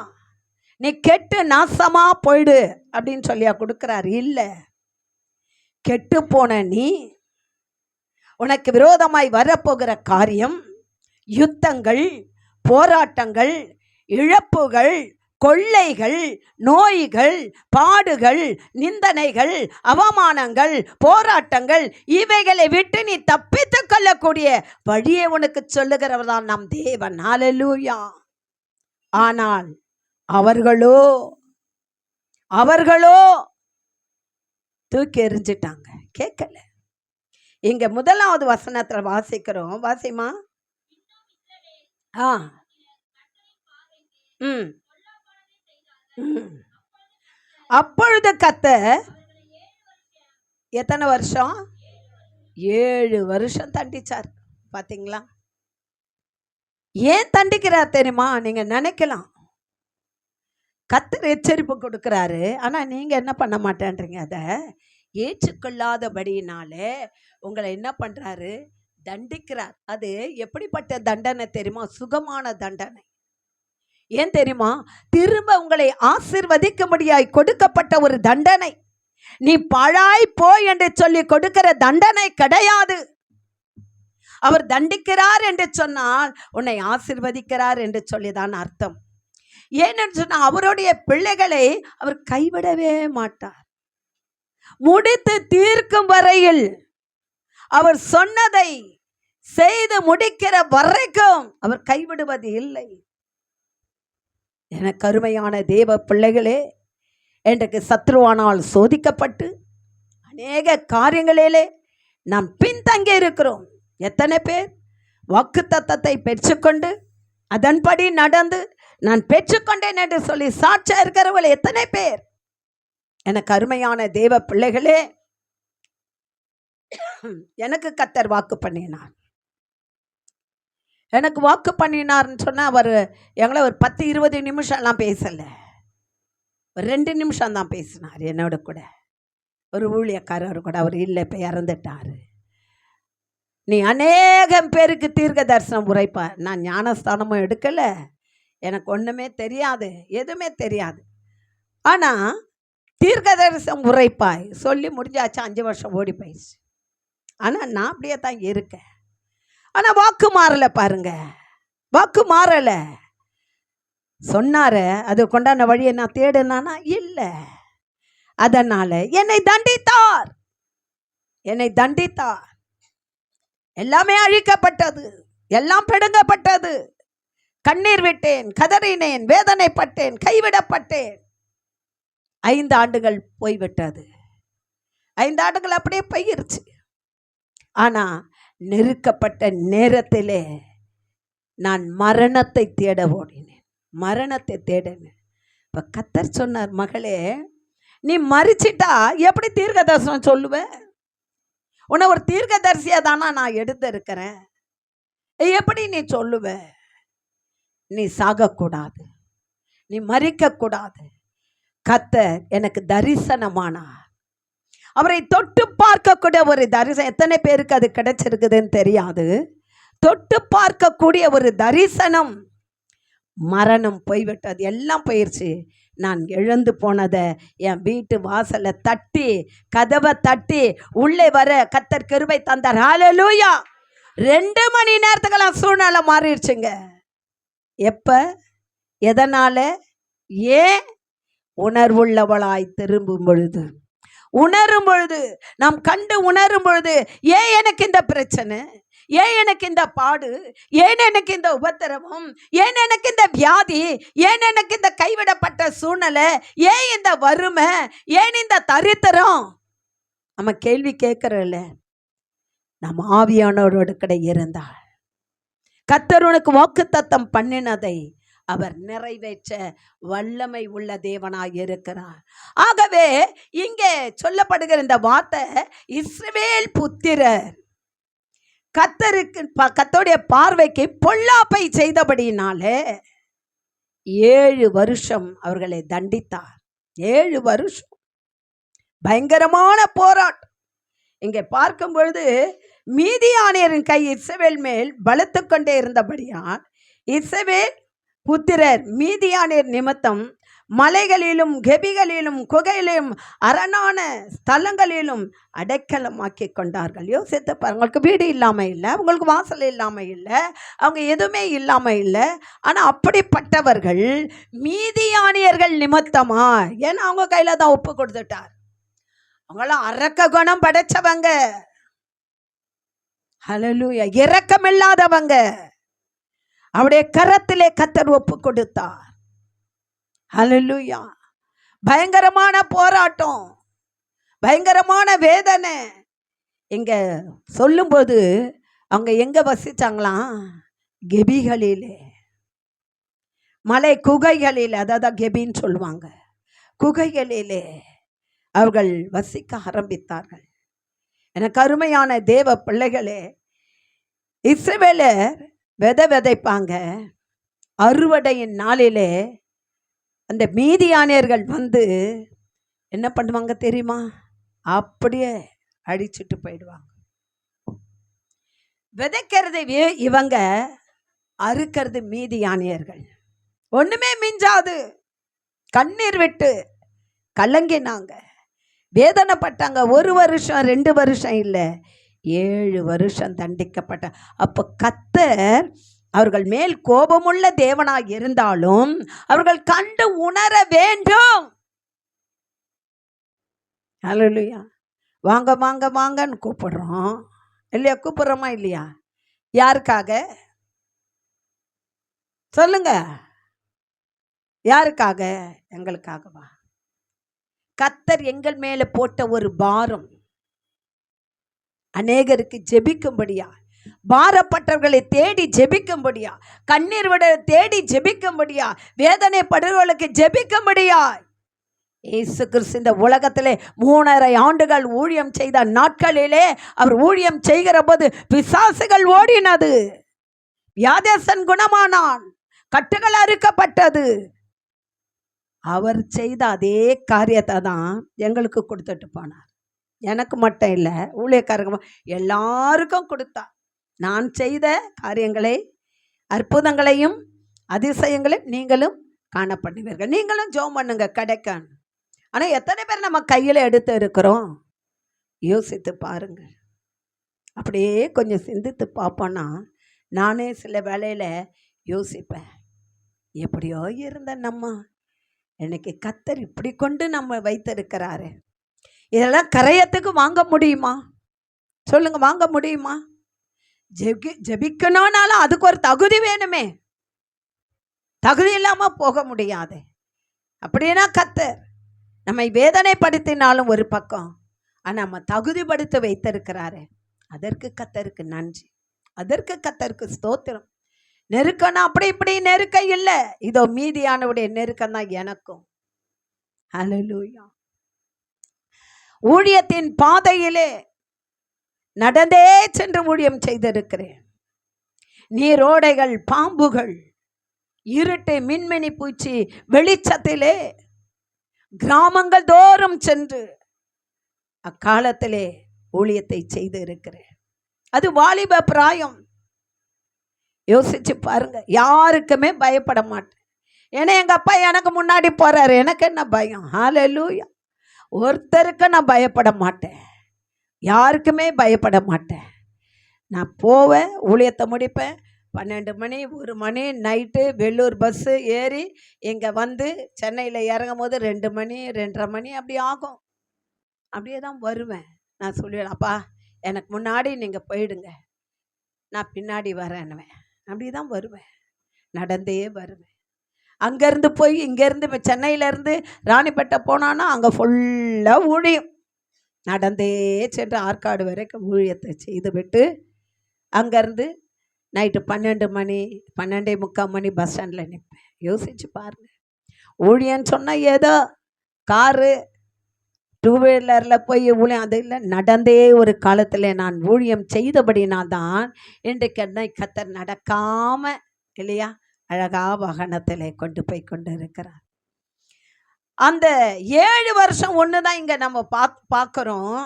நீ கெட்டு நாசமா போயிடு அப்படின்னு சொல்லியா கொடுக்கிறார்? இல்லை. கெட்டு போன நீ, உனக்கு விரோதமாய் வரப்போகிற காரியம், யுத்தங்கள், போராட்டங்கள், இழப்புகள், கொள்ளைகள், நோய்கள், பாடுகள், நிந்தனைகள், அவமானங்கள், போராட்டங்கள், இவைகளை விட்டு நீ தப்பித்துக் கொள்ளக்கூடிய வழியை உனக்கு சொல்லுகிறவர் தான் நம் தேவன். ஹல்லேலூயா. ஆனால் அவர்களோ தூக்கி எறிஞ்சிட்டாங்க, கேட்கல. இங்க 1வது வசனத்துல வாசிக்கிறோம். வாசிமா. அப்பொழுது கர்த்தர் எத்தனை வருஷம்? 7 வருஷம் தண்டிச்சார். பாத்தீங்களா? ஏன் தண்டிக்கிறார் தெரியுமா? நீங்க நினைக்கலாம் கர்த்தர் எச்சரிப்பு கொடுக்கிறாரு, ஆனா நீங்க என்ன பண்ண மாட்டேன்றீங்க. அதை ஏற்றுக்கொள்ளாதபடியினாலே உங்களை என்ன பண்றாரு? தண்டிக்கிறார். அது எப்படிப்பட்ட தண்டனை தெரியுமா? சுகமான தண்டனை. ஏன் தெரியுமா? திரும்ப உங்களை ஆசீர்வதிக்கும்படியாய் கொடுக்கப்பட்ட ஒரு தண்டனை. நீ பாழாய் போ என்று சொல்லி கொடுக்கிற தண்டனை கிடையாது. அவர் தண்டிக்கிறார் என்று சொன்னால் உன்னை ஆசீர்வதிக்கிறார் என்று சொல்லிதான் அர்த்தம். ஏன்னு சொன்னா அவருடைய பிள்ளைகளை அவர் கைவிடவே மாட்டார். முடித்து தீர்க்கும் வரையில், அவர் சொன்னதை செய்து முடிக்கிற வரைக்கும் அவர் கைவிடுவது இல்லை. எனக்கு அருமையான தேவ பிள்ளைகளே, இன்றைக்கு சத்ருவானால் சோதிக்கப்பட்டு அநேக காரியங்களிலே நாம் பின்தங்கி இருக்கிறோம். எத்தனை பேர் வாக்குத்தத்தத்தை பெற்றுக்கொண்டு அதன்படி நடந்து நான் பெற்றுக்கொண்டேன் என்று சொல்லி சாட்சியா இருக்கிறவர்கள் எத்தனை பேர்? எனக்கு அருமையான தேவ பிள்ளைகளே, எனக்கு கர்த்தர் வாக்கு பண்ணினார். எனக்கு வாக்கு பண்ணினார்னு சொன்னால் அவர் எங்களை ஒரு 10-20 நிமிஷம்லாம் பேசலை, ஒரு 2 நிமிஷம் தான் பேசினார் என்னோட கூட. ஒரு ஊழியக்காரர் கூட, அவர் இல்லை, இப்போ இறந்துட்டார். நீ அநேகம் பேருக்கு தீர்க்க தரிசனம் உரைப்ப. நான் ஞானஸ்தானமும் எடுக்கலை, எனக்கு ஒன்றுமே தெரியாது, எதுவுமே தெரியாது. ஆனால் தீர்க்க தரிசனம் உரைப்பாய் சொல்லி முடிஞ்சாச்சு. 5 வருஷம் ஓடி போயிடுச்சு. ஆனால் நான் அப்படியே தான் இருக்கேன். ஆனால் வாக்கு மாறலை பாருங்க, வாக்கு மாறலை. சொன்னார அது கொண்டான வழியை நான் தேடுனானா இல்லை. அதனால் என்னை தண்டித்தார், என்னை தண்டித்தார். எல்லாமே அழிக்கப்பட்டது, எல்லாம் பிடுங்கப்பட்டது. கண்ணீர் விட்டேன், கதறினேன், வேதனைப்பட்டேன், கைவிடப்பட்டேன். 5 ஆண்டுகள் போய்விட்டது. 5 ஆண்டுகள் அப்படியே போயிருச்சு. ஆனால் நெருக்கப்பட்ட நேரத்திலே நான் மரணத்தை தேட ஓடினேன், மரணத்தை தேடினேன். இப்போ கர்த்தர் சொன்னார், மகளே நீ மறிச்சிட்டா எப்படி தீர்க்க தரிசனம் சொல்லுவேன்? உன்னை ஒரு தீர்க்கதரிசியாக தானா நான் எடுத்திருக்கிறேன், எப்படி நீ சொல்லுவ? நீ சாகக்கூடாது, நீ மறிக்கக்கூடாது. கர்த்தர் எனக்கு தரிசனமானார். அவரை தொட்டு பார்க்கக்கூடிய ஒரு தரிசனம். எத்தனை பேருக்கு அது கிடைச்சிருக்குதுன்னு தெரியாது. தொட்டு பார்க்கக்கூடிய ஒரு தரிசனம். மரணம் போய்விட்டது, எல்லாம் போயிடுச்சு. நான் எழுந்து போனதை என் வீட்டு வாசலை தட்டி, கதவை தட்டி உள்ளே வர கர்த்தர் கிருபை தந்தார். ஹல்லேலூயா. 2 மணி நேரத்துக்கெல்லாம் சூழ்நிலை மாறிடுச்சுங்க. எப்போ, எதனால்? ஏன்? உணர்வுள்ளவளாய் திரும்பும் பொழுது, உணரும் பொழுது, நாம் கண்டு உணரும் பொழுது, ஏன் எனக்கு இந்த பிரச்சனை, ஏன் எனக்கு இந்த பாடு, ஏன் எனக்கு இந்த உபத்திரவம், ஏன் எனக்கு இந்த வியாதி, ஏன் எனக்கு இந்த கைவிடப்பட்ட சூழ்நிலை, ஏன் இந்த வறுமை, ஏன் இந்த தரித்திரம், நம்ம கேள்வி கேட்கிறோம்ல. நம்ம ஆவியானவரோடு கூட இருந்தால் கர்த்தர் உனக்கு வாக்குத்தத்தம் பண்ணினதை அவர் நிறைவேற்ற வல்லமை உள்ள தேவனாய் இருக்கிறார். ஆகவே இங்கே சொல்லப்படுகிற இந்த வார்த்தை, இஸ்ரவேல் புத்திரர் கர்த்தருடைய பார்வைக்கு பொல்லாப்பை செய்தபடியினாலே 7 வருஷம் அவர்களை தண்டித்தார். 7 வருஷம் பயங்கரமான போராட்டம். இங்கே பார்க்கும் பொழுது மீதியானியரின் கை இஸ்ரவேல் மேல் பலத்து கொண்டே இருந்தபடியால் இஸ்ரவேல் புத்திரர் மீதியானியர் நிமித்தம் மலைகளிலும் கெபிகளிலும் குகையிலும் அரணான ஸ்தலங்களிலும் அடைக்கலமாக்கி கொண்டார்கள். யோசித்து பாருங்க, அவங்களுக்கு வீடு இல்லாமல் இல்லை, அவங்களுக்கு வாசல் இல்லாமல் இல்லை, அவங்க எதுவுமே இல்லாமல் இல்லை. ஆனால் அப்படிப்பட்டவர்கள் மீதியானியர்கள் நிமித்தமா, ஏன்னா அவங்க கையில் தான் ஒப்பு கொடுத்துட்டார். அவங்களாம் அரக்க குணம் படைச்சவங்க. ஹல்லேலூயா. இரக்கமில்லாதவங்க. அவருடைய கரத்திலே கர்த்தர் ஒப்பு கொடுத்தார். ஹல்லேலூயா. பயங்கரமான போராட்டம், பயங்கரமான வேதனை. இங்க சொல்லும்போது அவங்க எங்க வசிச்சாங்களாம்? கெபிகளிலே, மலை குகைகளிலே, அதாவது கெபின்னு சொல்லுவாங்க, குகைகளிலே அவர்கள் வசிக்க ஆரம்பித்தார்கள். எனக்கு அருமையான தேவ பிள்ளைகளே, இஸ்ரவேலர் விதைப்பாங்க. அறுவடையின் நாளிலே அந்த மீதியானியர்கள் வந்து என்ன பண்ணுவாங்க தெரியுமா? அப்படியே அடிச்சுட்டு போயிடுவாங்க. விதைக்கிறது இவங்க, அறுக்கிறது மீதியானியர்கள். ஒண்ணுமே மிஞ்சாது. கண்ணீர் விட்டு கலங்கினாங்க, வேதனைப்பட்டாங்க. 1 வருஷம் 2 வருஷம் இல்லை, 7 வருஷம் தண்டிக்கப்பட்ட. அப்போ கர்த்தர் அவர்கள் மேல் கோபமுள்ள தேவனாய் இருந்தாலும் அவர்கள் கண்டு உணர வேண்டும். ஹல்லேலூயா. வாங்க வாங்க வாங்கன்னு கூப்பிடுறோம் இல்லையா? கூப்பிடுறோமா இல்லையா? யாருக்காக சொல்லுங்க? யாருக்காக? எங்களுக்காகவா? கர்த்தர் எங்கள் மேல போட்ட ஒரு பாரம், அநேகருக்கு ஜெபிக்கும்படியா, பாரப்பட்டவர்களை தேடி ஜெபிக்கும்படியா, கண்ணீர் விட தேடி ஜெபிக்கும்படியா, வேதனைப்படுவர்களுக்கு ஜெபிக்கும்படியா இயேசு கிறிஸ்து இந்த உலகத்திலே 3.5 ஆண்டுகள் ஊழியம் செய்த நாட்களிலே அவர் ஊழியம் செய்கிற போது பிசாசுகள் ஓடினது, வியாதியஸ்தன் குணமானான், கட்டுகள் அறுக்கப்பட்டது. அவர் செய்த அதே காரியத்தை தான் எங்களுக்கு கொடுத்துட்டு போனார். எனக்கு மட்டும் இல்லை, ஊழியக்காரங்க எல்லாருக்கும் கொடுத்தார். நான் செய்த காரியங்களை, அற்புதங்களையும் அதிசயங்களையும் நீங்களும் காண பண்ணுவீர்கள். நீங்களும் ஜெபம் பண்ணுங்க, கிடைக்கும். ஆனால் எத்தனை பேர் நம்ம கையில் எடுத்து இருக்கிறோம்? யோசித்து பாருங்கள். அப்படியே கொஞ்சம் சிந்தித்து பார்ப்போன்னா, நானே சில வேளையில் யோசிப்பேன், எப்படியோ இருந்த நம்ம இன்னைக்கு கர்த்தர் இப்படி கொண்டு நம்ம வைத்திருக்கிறாரு. இதெல்லாம் கரையத்துக்கு வாங்க முடியுமா? சொல்லுங்க, வாங்க முடியுமா? ஜெபிக்கணும்னாலும் அதுக்கு ஒரு தகுதி வேணுமே. தகுதி இல்லாமல் போக முடியாது. அப்படின்னா கர்த்தர் நம்மை வேதனைப்படுத்தினாலும் ஒரு பக்கம், ஆனால் நம்ம தகுதிப்படுத்த வைத்திருக்கிறாரு. அதற்கு கர்த்தருக்கு நன்றி, அதற்கு கர்த்தருக்கு ஸ்தோத்திரம். நெருக்கம்னா அப்படி இப்படி நெருக்கம் இல்லை, இதோ மீதியானவுடைய நெருக்கம் தான் எனக்கும். ஹல்லேலூயா. ஊழியத்தின் பாதையிலே நடந்தே சென்று ஊழியம் செய்திருக்கிறேன். நீரோடைகள், பாம்புகள், இருட்டு, மின்மினி பூச்சி வெளிச்சத்திலே கிராமங்கள் தோறும் சென்று அக்காலத்திலே ஊழியத்தை செய்து இருக்கிறேன். அது வாலிப பிராயம். யோசிச்சு பாருங்க. யாருக்குமே பயப்பட மாட்டேன். ஏன்னா எங்கள் அப்பா எனக்கு முன்னாடி போகிறாரு, எனக்கு என்ன பயம்? ஹல்லேலூயா. ஒருத்தருக்கு நான் பயப்பட மாட்டேன், யாருக்குமே பயப்பட மாட்டேன். நான் போவேன், ஊழியத்தை முடிப்பேன். 12 மணி 1 மணி நைட்டு வெள்ளூர் பஸ்ஸு ஏறி இங்கே வந்து சென்னையில் இறங்கும் போது 2 மணி 2:30 மணி அப்படி ஆகும். அப்படியே தான் வருவேன். நான் சொல்லுவேன், அப்பா எனக்கு முன்னாடி நீங்கள் போயிடுங்க, நான் பின்னாடி வரேன்னுவேன். அப்படி தான் வருவேன், நடந்தே வருவேன். அங்கேருந்து போய் இங்கேருந்து இப்போ சென்னையிலேருந்து ராணிப்பேட்டை போனான்னா அங்கே ஃபுல்லாக ஊழியம். நடந்தே சென்று ஆற்காடு வரைக்கும் ஊழியத்தை செய்துவிட்டு அங்கேருந்து நைட்டு 12 மணி 12:45 மணி பஸ் ஸ்டாண்டில் நிற்பேன். யோசிச்சு பாருங்கள். ஊழியன்னு சொன்னால் ஏதோ காரு 2 வீலரில் போய் ஊழியம், அது இல்லை, நடந்தே ஒரு காலத்தில் நான் ஊழியம் செய்தபடினால்தான் இன்றைக்கு என்னை கர்த்தர் நடக்காமல் இல்லையா அழகா வாகனத்தில் கொண்டு போய் கொண்டு இருக்கிறார். அந்த 7 வருஷம் ஒன்று தான் இங்கே நம்ம பார்க்குறோம்.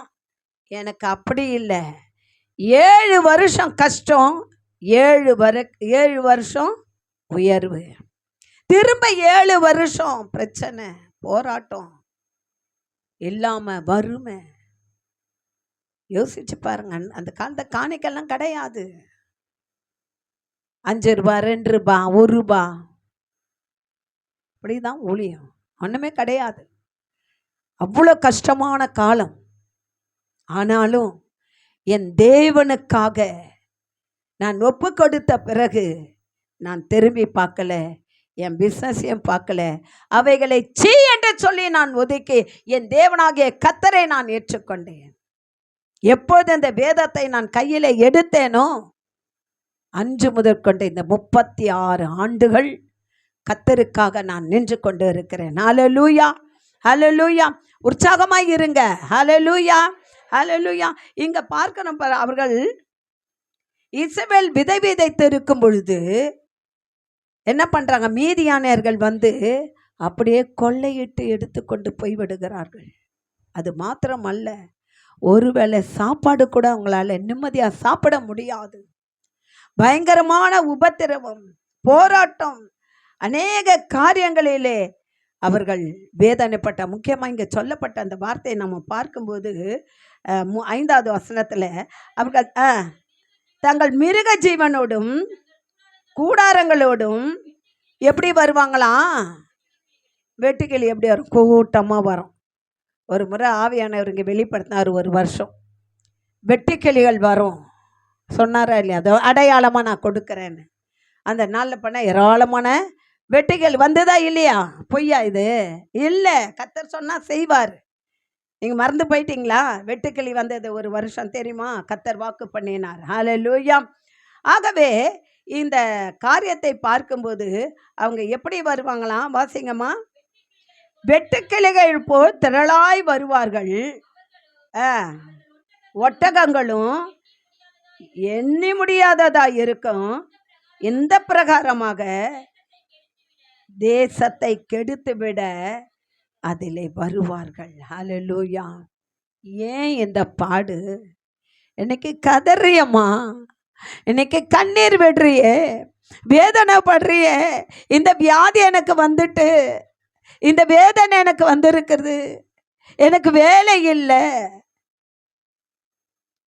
எனக்கு அப்படி இல்லை, 7 வருஷம் கஷ்டம், 7 வருஷம் உயர்வு, திரும்ப 7 வருஷம் பிரச்சனை, போராட்டம் இல்லாமல் வறுமை. யோசிச்சு பாருங்க. அந்த காலத்தை காணிக்கெல்லாம் கிடையாது. 5 ரூபா 2 ரூபா 1 ரூபா அப்படிதான் ஊழியம், ஒன்றுமே கிடையாது. அவ்வளோ கஷ்டமான காலம். ஆனாலும் என் தேவனுக்காக நான் ஒப்பு கொடுத்த பிறகு நான் திரும்பி பார்க்கல, என் பிஸ்னஸையும் பார்க்கல. அவைகளை சீ என்று சொல்லி நான் ஒதுக்கி என் தேவனாகிய கர்த்தரை நான் ஏற்றுக்கொண்டேன். எப்போது இந்த வேதத்தை நான் கையில் எடுத்தேனோ அன்று முதற்கொண்டு இந்த 36 ஆண்டுகள் கர்த்தருக்காக நான் நின்று கொண்டு இருக்கிறேன். ஹல்லேலூயா, ஹல்லேலூயா. உற்சாகமாய் இருங்க. ஹல்லேலூயா, ஹல்லேலூயா. இங்க பார்க்கணும், அவர்கள் இஸ்ரவேல் விதை விதைத்து இருக்கும் பொழுது என்ன பண்றாங்க? மீதியானியர்கள் வந்து அப்படியே கொள்ளையிட்டு எடுத்துக்கொண்டு போய் விடுகிறார்கள். அது மாத்திரம் அல்ல, ஒருவேளை சாப்பாடு கூட அவங்களால நிம்மதியாக சாப்பிட முடியாது. பயங்கரமான உபத்திரவம், போராட்டம், அநேக காரியங்களிலே அவர்கள் வேதனைப்பட்ட. முக்கியமாக இங்கே சொல்லப்பட்ட அந்த வார்த்தையை நம்ம பார்க்கும்போது 5வது வசனத்தில் அவர்கள் தங்கள் மிருக ஜீவனோடும் கூடாரங்களோடும் எப்படி வருவாங்களாம்? வெட்டுக்கிளி எப்படி வரும்? கூட்டமாக வரும். ஒரு முறை ஆவியானவர் இங்கே வெளிப்படுத்தினார். 1 வருஷம் வெட்டுக்கிளிகள் வரும் சொன்னாரா இல்லையா? அதோ அடையாளமாக நான் கொடுக்குறேன்னு. அந்த நாளில் பண்ண ஏராளமான வெட்டுக்கிளி வந்ததா இல்லையா? பொய்யா இது? இல்லை, கர்த்தர் சொன்னால் செய்வார். நீங்கள் மறந்து போயிட்டீங்களா? வெட்டுக்கிளி வந்தது ஒரு வருஷம் தெரியுமா? கர்த்தர் வாக்கு பண்ணினார். ஹல்லேலூயா. ஆகவே இந்த காரியத்தை பார்க்கும்போது அவங்க எப்படி வருவாங்களாம்? வாசிங்கம்மா. வெட்டுக்கிளிகள் போல் திரளாய் வருவார்கள், ஒட்டகங்களும் எண்ணி முடியாததா இருக்கும். இந்த பிரகாரமாக தேசத்தை கெடுத்துவிட அதிலே வருவார்கள். ஹல்லேலூயா. ஏன் இந்த பாடு? இன்னைக்கு கதறியம்மா, இன்னைக்கு கண்ணீர் விடுறியே, வேதனைப்படுறியே. இந்த வியாதி எனக்கு வந்துட்டு, இந்த வேதனை எனக்கு வந்திருக்குது, எனக்கு வேலை இல்லை,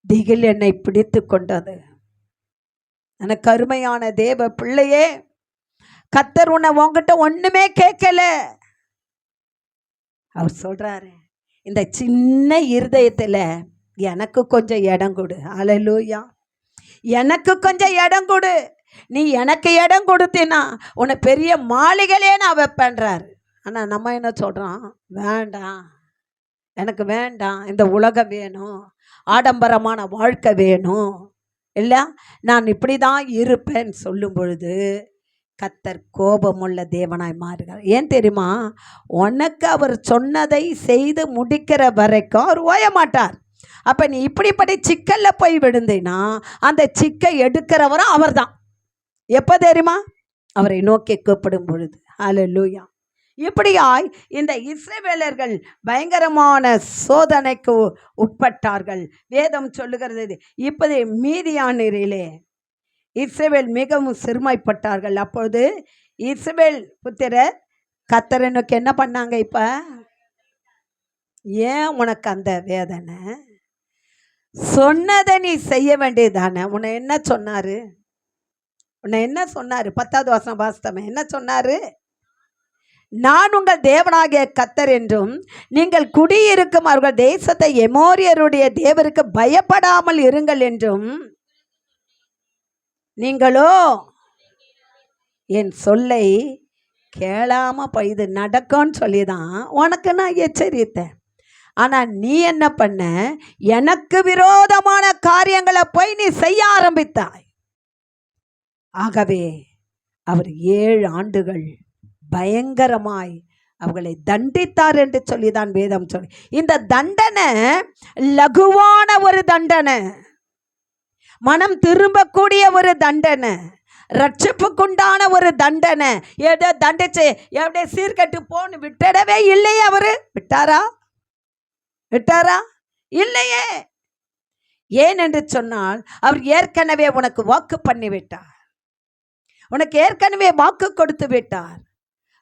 திகில் என்னை பிடித்து கொண்டது. எனக்கு அருமையான தேவ பிள்ளையே, கர்த்தர் உன்கிட்ட ஒண்ணுமே கேட்கல. அவர் சொல்றாரு, இந்த சின்ன இருதயத்தில் எனக்கு கொஞ்சம் இடம் கொடு. ஹல்லேலூயா. எனக்கு கொஞ்சம் இடம் கொடு. நீ எனக்கு இடம் கொடுத்தினா உன்னை பெரிய மாளிகையிலே நான் வைப்பேன்றார். ஆனால் நம்ம என்ன சொல்கிறோம்? வேண்டாம், எனக்கு வேண்டாம், இந்த உலகம் வேணும், ஆடம்பரமான வாழ்க்கை வேணும், இல்லை நான் இப்படி தான் இருப்பேன்னு சொல்லும் பொழுது கர்த்தர் கோபமுள்ள தேவனாய் மாறுகிறார். ஏன் தெரியுமா? உனக்கு அவர் சொன்னதை செய்து முடிக்கிற வரைக்கும் அவர் ஓய மாட்டார். அப்போ நீ இப்படிப்பட்ட சிக்கலில் போய் விழுந்தீன்னா அந்த சிக்கை எடுக்கிறவரும் அவர் தான். எப்போ தெரியுமா? அவரை நோக்கி கூப்பிடும் பொழுது. ஹல்லேலூயா. இப்படியாய் இந்த இஸ்ரவேலர்கள் பயங்கரமான சோதனைக்கு உட்பட்டார்கள். வேதம் சொல்லுகிறது, இப்போது மீதியானிலே இஸ்ரவேல் மிகவும் சிறுமைப்பட்டார்கள். அப்பொழுது இஸ்ரவேல் புத்திரர் கர்த்தரை நோக்கி என்ன பண்ணாங்க? இப்போ ஏன் உனக்கு அந்த வேதனை? சொன்னதை நீ செய்ய வேண்டியதானே. உன்னை என்ன சொன்னாரு? உன்னை என்ன சொன்னாரு? 10வது வசனம் வாஸ்தவமே என்ன சொன்னாரு? நான் உங்கள் தேவனாகிய கர்த்தர் என்றும் நீங்கள் குடியிருக்கும் அவர்கள் தேசத்தை எமோரியருடைய தேவருக்கு பயப்படாமல் இருங்கள் என்றும் நீங்களோ என் சொல்லை கேளாம போய் இது நடக்கும்னு சொல்லி தான் உனக்கு நான் எச்சரித்தேன். ஆனால் நீ என்ன பண்ண? எனக்கு விரோதமான காரியங்களை போய் நீ செய்ய ஆரம்பித்தாய். ஆகவே அவர் 7 ஆண்டுகள் பயங்கரமாய் அவர்களை தண்டித்தார் என்று சொல்லி தான் வேதம் சொல்லி. இந்த தண்டனை லகுவான ஒரு தண்டனை, மனம் திரும்பக்கூடிய ஒரு தண்டனை, ரட்சிப்புக்குண்டான ஒரு தண்டனை. ஏதோ தண்டிச்சு எப்படியே சீர்கட்டு போன்னு விட்டுடவே இல்லையே. அவரு விட்டாரா? இல்லையே. ஏன் என்று சொன்னால் அவர் ஏற்கனவே உனக்கு வாக்கு பண்ணி விட்டார், உனக்கு ஏற்கனவே வாக்கு கொடுத்து விட்டார்.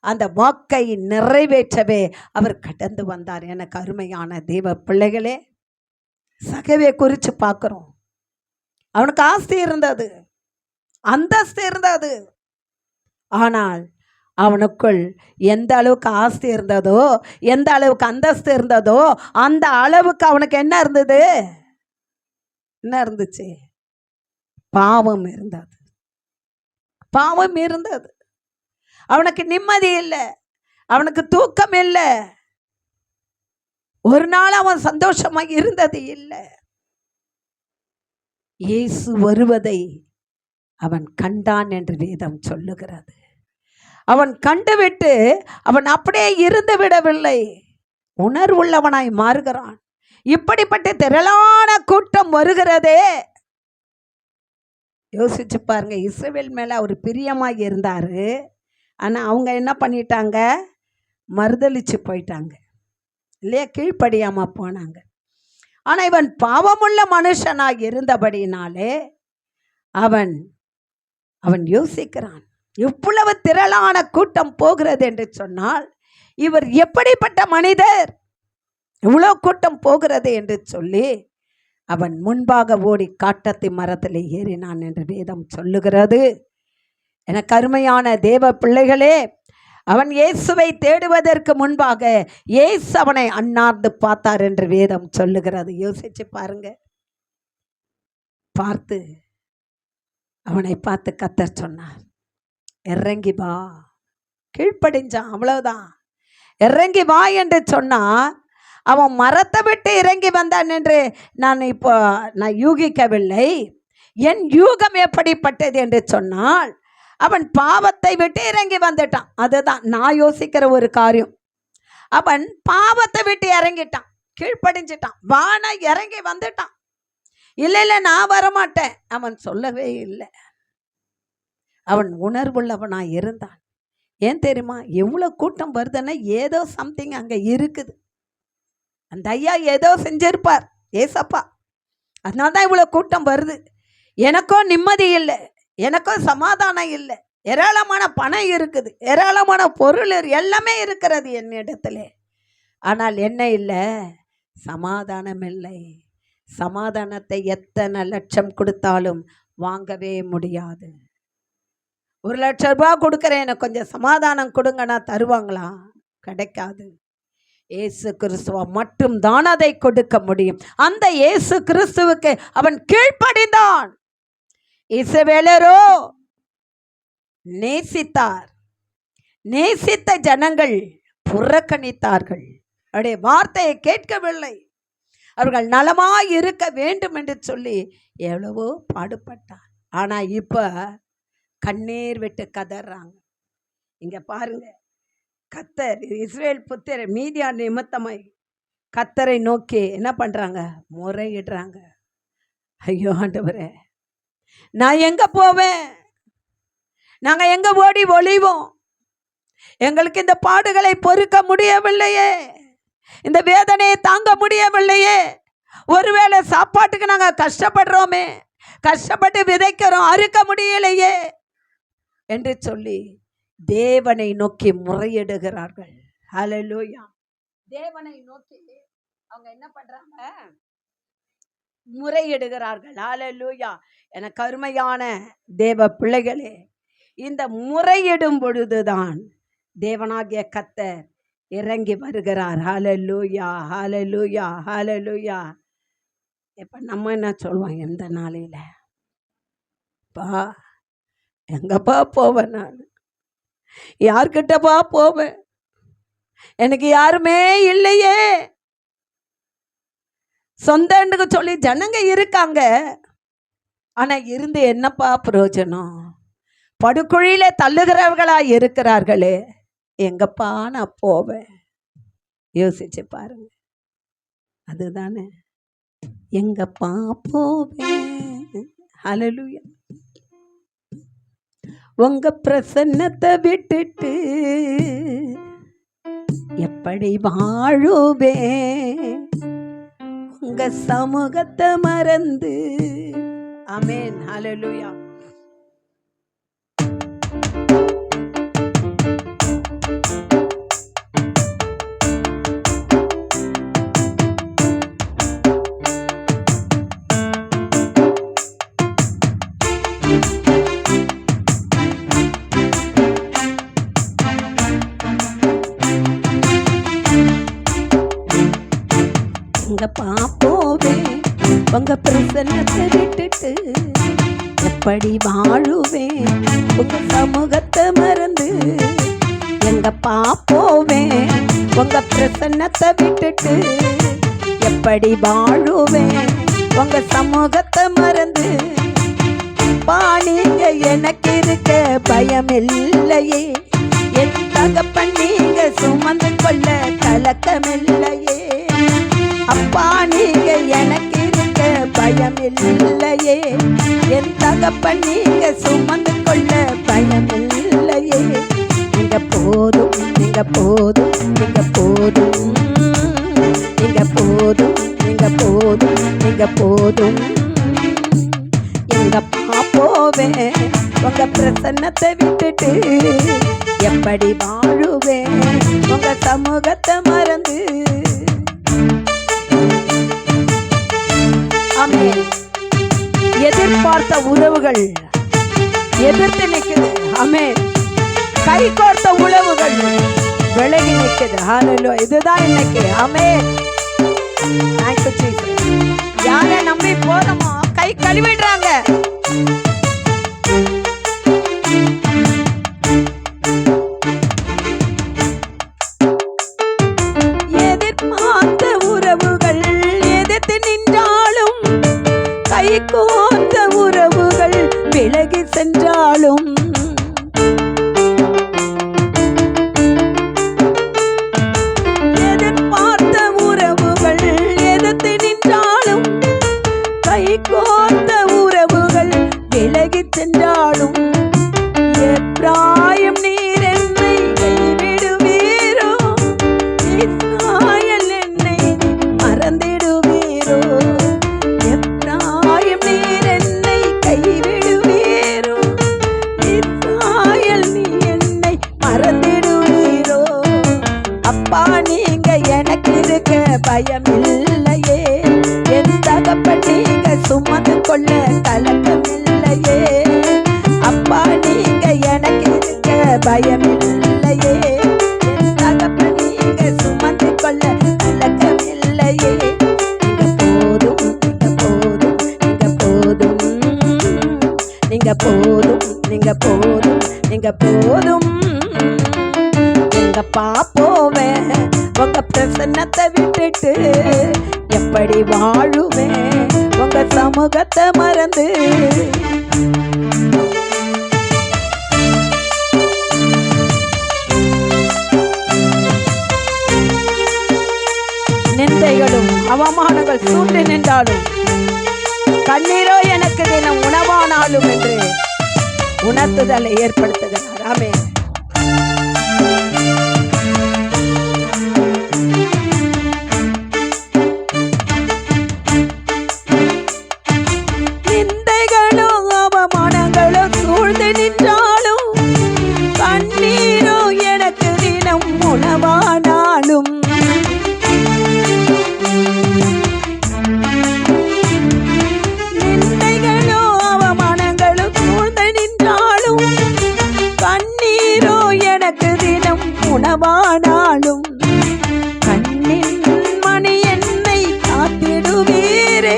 அந்த வாக்கை நிறைவேற்றவே அவர் கடந்து வந்தார். எனக்கு அருமையான தேவ பிள்ளைகளே, சகவே குறித்து பார்க்குறோம். அவனுக்கு ஆஸ்தி இருந்தது, அந்தஸ்து இருந்தது. ஆனால் அவனுக்குள் எந்த அளவுக்கு ஆஸ்தி இருந்ததோ, எந்த அளவுக்கு அந்தஸ்து இருந்ததோ, அந்த அளவுக்கு அவனுக்கு என்ன இருந்தது? என்ன இருந்துச்சு? பாவம் இருந்தது. பாவம் இருந்தது. அவனுக்கு நிம்மதி இல்லை, அவனுக்கு தூக்கம் இல்லை, ஒரு நாள் அவன் சந்தோஷமாக இருந்தது இல்லை. இயேசு வருவதை அவன் கண்டான் என்று வேதம் சொல்லுகிறது. அவன் கண்டுவிட்டு அவன் அப்படியே இருந்து விடவில்லை, உணர்வுள்ளவனாய் மாறுகிறான். இப்படிப்பட்ட திரளான கூட்டம் வருகிறதே. யோசிச்சு பாருங்க. இஸ்ரவேல் மேலே அவர் பிரியமாக இருந்தார். ஆனால் அவங்க என்ன பண்ணிட்டாங்க? மறுதலிச்சு போயிட்டாங்க இல்லையா? கீழ்ப்படியாமல் போனாங்க. ஆனால் இவன் பாவமுள்ள மனுஷனாக இருந்தபடினாலே அவன் அவன் யோசிக்கிறான், இவ்வளவு திரளான கூட்டம் போகிறது என்று சொன்னால் இவர் எப்படிப்பட்ட மனிதர், இவ்வளோ கூட்டம் போகிறது என்று சொல்லி அவன் முன்பாக ஓடி காட்டத்தி மரத்தில் ஏறினான் என்று வேதம் சொல்லுகிறது. எனக்கு அருமையான தேவ பிள்ளைகளே, அவன் இயேசுவை தேடுவதற்கு முன்பாக இயேசு அவனை அண்ணார்ந்து பார்த்தார் என்று வேதம் சொல்லுகிறது. யோசிச்சு பாருங்க. பார்த்து அவனை பார்த்து கர்த்தர் சொன்னார், இறங்கி வா, கீழ்ப்படிஞ்சான், அவ்வளவுதான். இறங்கி வா என்று சொன்னா அவன் மரத்தை விட்டு இறங்கி வந்தான் என்று நான் யூகிக்கவில்லை. என் யூகம் எப்படிப்பட்டது என்று சொன்னால், அவன் பாவத்தை விட்டு இறங்கி வந்துட்டான். அதுதான் நான் யோசிக்கிற ஒரு காரியம். அவன் பாவத்தை விட்டு இறங்கிட்டான், கீழ்ப்படிஞ்சிட்டான், வானா இறங்கி வந்துட்டான். இல்லை இல்லை நான் வரமாட்டேன் அவன் சொல்லவே இல்லை. அவன் உணர்வுள்ளவனாக இருந்தான். ஏன் தெரியுமா? எவ்வளோ கூட்டம் வருதுன்னா ஏதோ சம்திங் அங்கே இருக்குது. அந்த ஐயா ஏதோ செஞ்சிருப்பார் ஏசப்பா, அதனால தான் இவ்வளோ கூட்டம் வருது. எனக்கும் நிம்மதி இல்லை, எனக்கும் சமாதானம் இல்லை. ஏராளமான பணம் இருக்குது, ஏராளமான பொருள் எல்லாமே இருக்கிறது என்னிடத்துல. ஆனால் என்ன இல்லை? சமாதானம் இல்லை. சமாதானத்தை எத்தனை லட்சம் கொடுத்தாலும் வாங்கவே முடியாது. 1,00,000 ரூபாய் கொடுக்குறேன், எனக்கு கொஞ்சம் சமாதானம் கொடுங்கன்னா தருவாங்களா? கிடைக்காது. இயேசு கிறிஸ்துவ மட்டும் தான் அதை கொடுக்க முடியும். அந்த இயேசு கிறிஸ்துவுக்கு அவன் கீழ்ப்படிந்தான். இஸ்ரவேலரோ நேசித்தார். நேசித்த ஜனங்கள் புறக்கணித்தார்கள். அவருடைய வார்த்தையை கேட்கவில்லை. அவர்கள் நலமாய் இருக்க வேண்டும் என்று சொல்லி எவ்வளவோ பாடுபட்டார். ஆனா இப்ப கண்ணீர் விட்டு கதறாங்க. இங்க பாருங்க, கர்த்தர் இஸ்ரவேல் புத்திர மீதியான் நிமித்தமாய் கர்த்தரை நோக்கி என்ன பண்றாங்க? முறையிடுறாங்க. ஐயோ ஆண்டவரே, நான் எங்க போவேன்? நாங்க எங்க ஓடி ஒளிவோம்? எங்களுக்கு இந்த பாடுகளை பொறுக்க முடியவில்லையே, இந்த வேதனையை தாங்க முடியவில்லையே. ஒருவேளை சாப்பாட்டுக்கு நாங்க கஷ்டப்படுறோமே, கஷ்டப்பட்டு விதைக்கிறோம், அறுக்க முடியலையே என்று சொல்லி தேவனை நோக்கி முறையிடுகிறார்கள். ஹல்லேலூயா. தேவனை நோக்கி அவங்க என்ன பண்றாங்க? முறையிடுகிறார்கள். ஹல்லேலூயா. எனக்கு அருமையான தேவ பிள்ளைகளே, இந்த முறையிடும் பொழுதுதான் தேவனாகிய கர்த்தர் இறங்கி வருகிறார். ஹல்லேலூயா, ஹல்லேலூயா, ஹல்லேலூயா. இப்ப நம்ம என்ன சொல்லுவோம்? எந்த நாளையில பா எங்கப்பா போவேன்? நான் யார்கிட்டப்பா போவேன்? எனக்கு யாருமே இல்லையே. சொந்தன்னு சொல்லி ஜனங்க இருக்காங்க, ஆனா இருந்து என்னப்பா பிரயோஜனம்? படுகுழியில தள்ளுகிறவர்களா இருக்கிறார்களே, எங்கப்பா நான் போவேன்? யோசிச்சு பாருங்க. அதுதானே, எங்கப்பா போவேன்? ஹல்லேலூயா. உங்க பிரசன்னத்தை விட்டுட்டு எப்படி வாழுவேன்? உங்க சமூகத்தை மறந்து. ஆமென். ஹல்லேலூயா. எங்கப்பா போவேன்? உங்க பிரசன்னத்தை விட்டுட்டு எப்படி வாழுவேன்? உங்க சமூகத்தை மறந்து. எங்கப்பா போவேன்? உங்க பிரசன்னத்தை விட்டுட்டு எப்படி வாழுவேன்? உங்க சமூகத்தை மறந்து. பா நீங்க எனக்கு இருக்க பயம் இல்லையே, என் தகப்பன் நீங்க சுமந்து கொள்ள கலக்கமில்லையே. அப்பா நீங்க எனக்கு இருக்க பயம் இல்லையே, என் தகப்பன் நீங்க சுமந்து கொள்ள பயம் இல்லையே. நீங்க போதும், நீங்க போதும், நீங்க போதும், நீங்க போதும், நீங்க போதும், நீங்க போதும். எங்கப்பா போவேன்? உங்க பிரசன்னத்தை விட்டுட்டு எப்படி வாழுவேன்? உங்க சமூகத்தை மறந்து. ஆமென். எதிர்பார்த்த உறவுகள் எதிர்த்து நிற்குது. ஆமென். கை கோர்த்த உறவுகள் விலகி நிற்குது. ஹல்லேலூயா. இதுதான் இன்னைக்கு. ஆமென். Thank you Jesus. யாரை நம்பி போறோமோ கை கழுவிடுறாங்க. பயமில்லையே. என் தகப்பன் நீங்க சுமந்து கொள்ள கலக்கமில்லையே. அப்பா நீங்க எனக்கு இருக்க பயமில்லையே. என் தகப்பன் நீங்க சுமந்து கொள்ள கலக்கமில்லையே. நீங்க போதும், நீங்க போதும், நீங்க போதும். எங்கப்பா போவேன் உங்க பிரசன்னத்தை விட்டுட்டு? எப்படி வாழுவேன் உங்க சமூகத்தை மறந்து? நிந்தைகளும் அவமானங்கள் சூழ்ந்து நின்றாலும் கண்ணீரோ எனக்கு தினம் உணவானாலும் என்று உணர்த்துதலை ஏற்படுத்துகிறார். ஆமென். நிந்தைகளும் அவமானங்களும் சூழ்ந்து நின்றாலும் கண்ணீரோ எனக்கு தினம் உணவானாலும் உணவானாலும் கண்ணின் மணி என்னை காத்திடுவீரே.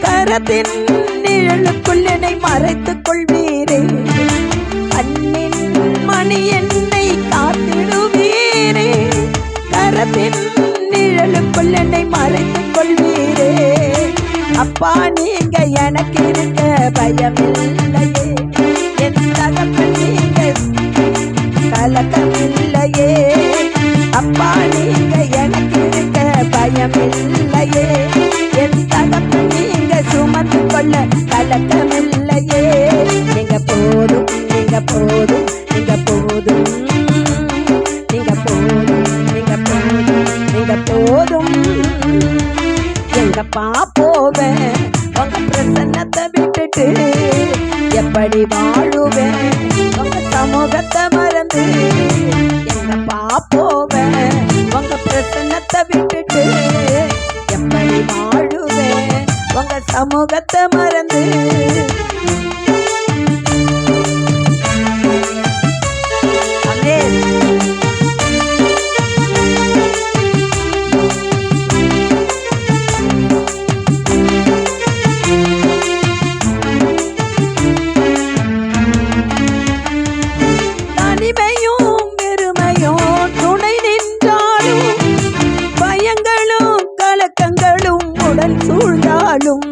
கரத்தின் நிழலுக்குள் என்னை மறைத்துக் கொள்வீரே. கண்ணின் மணி என்னை காத்திடுவீரே. கரத்தின் நிழலுக்குள் என்னை மறைத்துக் கொள்வீரே. அப்பா நீங்க எனக்கு இருக்க பயமில்லையே. என் தகப்பன் நீங்க கலக்கமில்லையே. அப்பா நீங்க எனக்கு இருக்க பயமில்லையே. என் தகப்பன் நீங்க சுமந்து கொள்ள கலக்கமில்லையே. நீங்க போதும், நீங்க போதும், நீங்க போதும், நீங்க போதும், நீங்க போதும், நீங்க போதும். எங்கப்பா போவேன் உங்க பிரசன்னத்தை விட்டுட்டு? எப்படி வாழுவேன் உங்க சமூகத்தை மறந்து? எங்கப்பா போவேன் உங்க பிரசன்னத்தை விட்டுட்டு? எப்படி வாழுவேன் உங்க சமூகத்தை மறந்து? ஆமென். சூழ்ந்தாலும்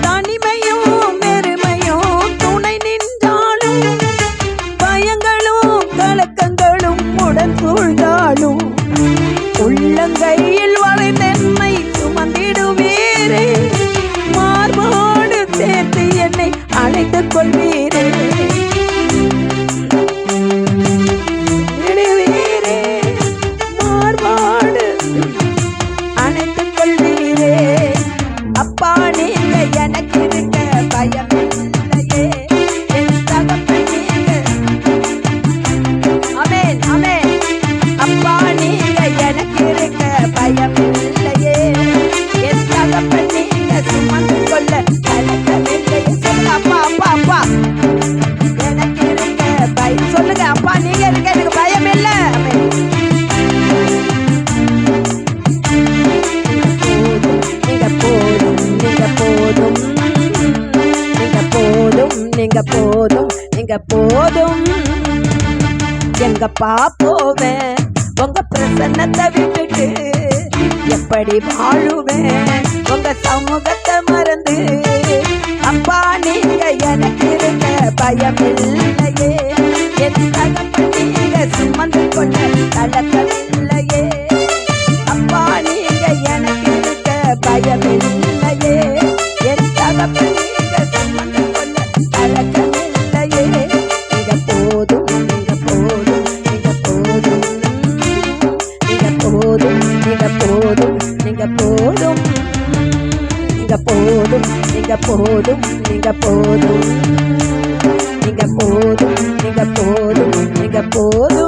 தனிமையும் வெறுமையும் துணை நின்றாலும் பயங்களும் கலக்கங்களும் உடன் சூழ்ந்தாலும் உள்ளங்கையில் வளைந்தென்னை சுமந்திடுவீரே. மார்போடு சேர்த்து என்னை அழைத்துக் கொள்வீரே. அப்பா நீங்க எனக்கு இருக்க பயமில்லையே. என் தகப்பன் நீங்க ஆமென், ஆமென். அப்பா நீங்க எனக்கு இருக்க பயமில்லையே. என் தகப்பன் நீங்க சுமந்து கொள்ள கலக்கமில்லையே. சொல்லுங்க அப்பா, அப்பா, அப்பா எனக்கு இருக்க பயம். சொல்லுங்க அப்பா நீங்க இருக்க எனக்கு பயம் இல்லை. நீங்க போதும், நீங்க போதும். எங்கப்பா போவேன் உங்க பிரசன்னத்தை விட்டுட்டு? எப்படி வாழுவேன் உங்க சமூகத்தை மறந்து? அப்பா நீங்க எனக்கு இருக்க பயமில்லையே. என் தகப்பன் நீங்க சுமந்து கொள்ள கலக்கமில்லையே. அப்பா நீங்க எனக்கு இருக்க பயமில்லையே. என் தகப்பன் நீங்க சுமந்து கொள்ள கலக்கமில்லையே. நீங்க போதும், நீங்க போதும், நீங்க போதும், நீங்க போதும், நீங்க போதும், நீங்க போதும், நீங்க போதும், நீங்க போதும், நீங்க போதும், நீங்க போதும், நீங்க போதும், நீங்க போதும்.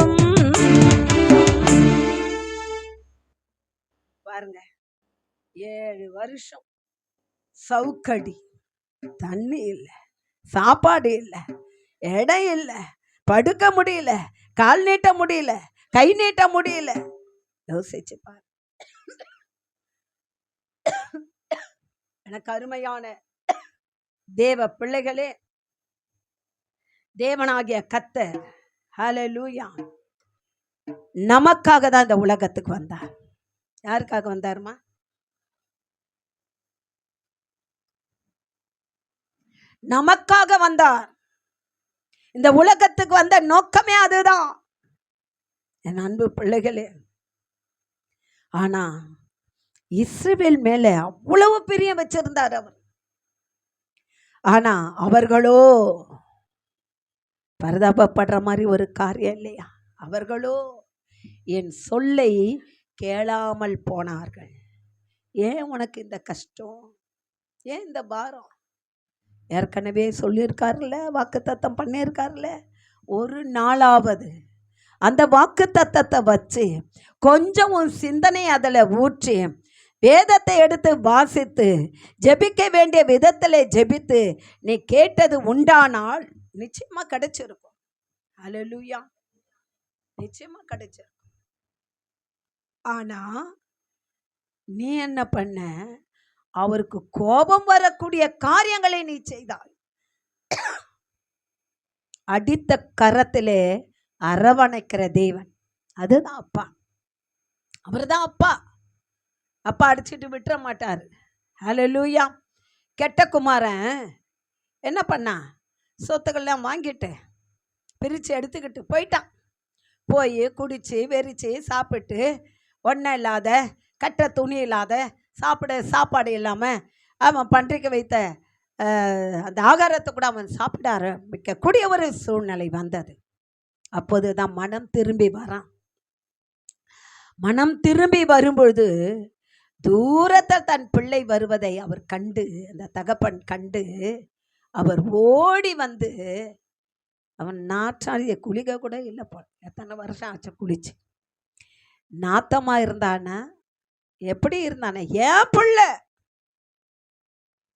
7 வருஷம் சவுக்கடி, தண்ணி இல்லை, சாப்பாடு இல்லை, இடம் இல்லை, படுக்க முடியல, கால் நீட்ட முடியல, கை நீட்ட முடியல. யோசிச்சு பாரு. எனக்கு அருமையான தேவ பிள்ளைகளே, தேவனாகிய கர்த்தர் ஹல்லேலூயா நமக்காக தான் இந்த உலகத்துக்கு வந்தார். யாருக்காக வந்தாருமா? நமக்காக வந்தார். இந்த உலகத்துக்கு வந்த நோக்கமே அதுதான் என் அன்பு பிள்ளைகளே. ஆனா இஸ்ரவேல் மேல அவ்வளவு பிரியம் வச்சிருந்தார் அவர். ஆனா அவர்களோ பரிதாபப்படுற மாதிரி ஒரு காரியம் இல்லையா? அவர்களோ என் சொல்லை கேளாமல் போனார்கள். ஏன் உனக்கு இந்த கஷ்டம்? ஏன் இந்த பாரம்? ஏற்கனவே சொல்லியிருக்காருல்ல, வாக்குத்தத்தம் பண்ணியிருக்காருல்ல. ஒரு நாளாவது அந்த வாக்குத்தத்தத்தை வச்சு கொஞ்சம் உன் சிந்தனை அதில் ஊற்றி வேதத்தை எடுத்து வாசித்து ஜெபிக்க வேண்டிய விதத்தில் ஜெபித்து நீ கேட்டது உண்டானால் நிச்சயமா கிடைச்சிருக்கும். ஹல்லேலூயா, நிச்சயமா கிடைச்சிருக்கும். ஆனா நீ என்ன பண்ண? அவருக்கு கோபம் வரக்கூடிய காரியங்களை நீ செய்தாய். அடித்த கரத்திலே அரவணைக்கிற தேவன் அதுதான் அப்பா. அவர்தான் அப்பா. அப்பா அடிச்சுட்டு விட்டுற மாட்டாரு. ஹல்லேலூயா. கெட்ட குமாரன் என்ன பண்ணா? சொத்துக்கள்லாம் வாங்கிட்டு பிரித்து எடுத்துக்கிட்டு போயிட்டான். போய் குடிச்சு வெறிச்சு சாப்பிட்டு ஒன்றும் இல்லாத, கட்ட துணி இல்லாத, சாப்பிட சாப்பாடு இல்லாமல் அவன் பன்றிக்கு வைத்த அந்த ஆகாரத்தை கூட அவன் சாப்பிட ஆரம்பிக்கக்கூடிய ஒரு சூழ்நிலை வந்தது. அப்போது தான் மனம் திரும்பி வரான். மனம் திரும்பி வரும்பொழுது தூரத்தில் தன் பிள்ளை வருவதை அவர் கண்டு, அந்த தகப்பன் கண்டு, அவர் ஓடி வந்து, அவன் நாற்றாடிய குளிக்க கூட இல்லை போல, எத்தனை வருஷம் ஆச்சு குளிச்சு, நாத்தமா இருந்தானா எப்படி இருந்தானே ஏன் பிள்ளை.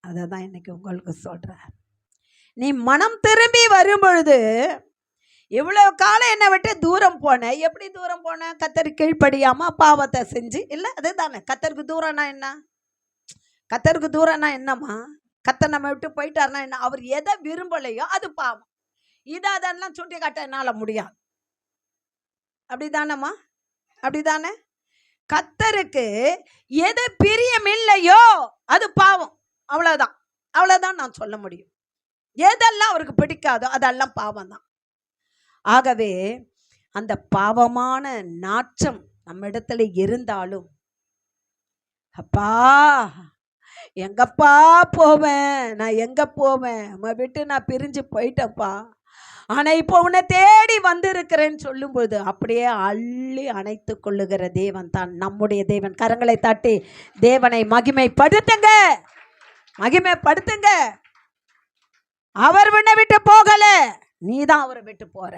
அதை தான் இன்னைக்கு உங்களுக்கு சொல்றேன். நீ மனம் திரும்பி வரும் பொழுது, இவ்வளவு காலம் என்னை விட்டு தூரம் போன. எப்படி தூரம் போன? கர்த்தர் கீழ்ப்படியாம பாவத்தை செஞ்சு இல்லை, அதுதானே. கர்த்தருக்கு தூரம்னா என்ன? கர்த்தருக்கு தூரம்னா என்னம்மா? கர்த்தர் நம்ம விட்டு போயிட்டாருன்னா என்ன? அவர் எதை விரும்பலையோ அது பாவம். இதெல்லாம் சுட்டி காட்ட என்னால முடியாது. அப்படிதானம்மா? அப்படிதானே? கர்த்தருக்கு எது பிரியம் இல்லையோ அது பாவம். அவ்வளவுதான். அவ்வளவுதான் நான் சொல்ல முடியும். எதெல்லாம் அவருக்கு பிடிக்காதோ அதெல்லாம் பாவம் தான். ஆகவே அந்த பாவமான நாற்றம் நம்ம இடத்துல இருந்தாலும், அப்பா எங்கப்பா போவேன், நான் எங்க போவேன், உன்னை விட்டு நான் பிரிஞ்சு போயிட்டப்பா, ஆனா இப்போ உன்னை தேடி வந்திருக்கிறேன்னு சொல்லும்போது அப்படியே அள்ளி அணைத்து கொள்ளுகிற தேவன் தான் நம்முடைய தேவன். கரங்களை தட்டி தேவனை மகிமைப்படுத்துங்க, மகிமைப்படுத்துங்க. அவர் உன்னை விட்டு போகல, நீ தான் அவரை விட்டு போற.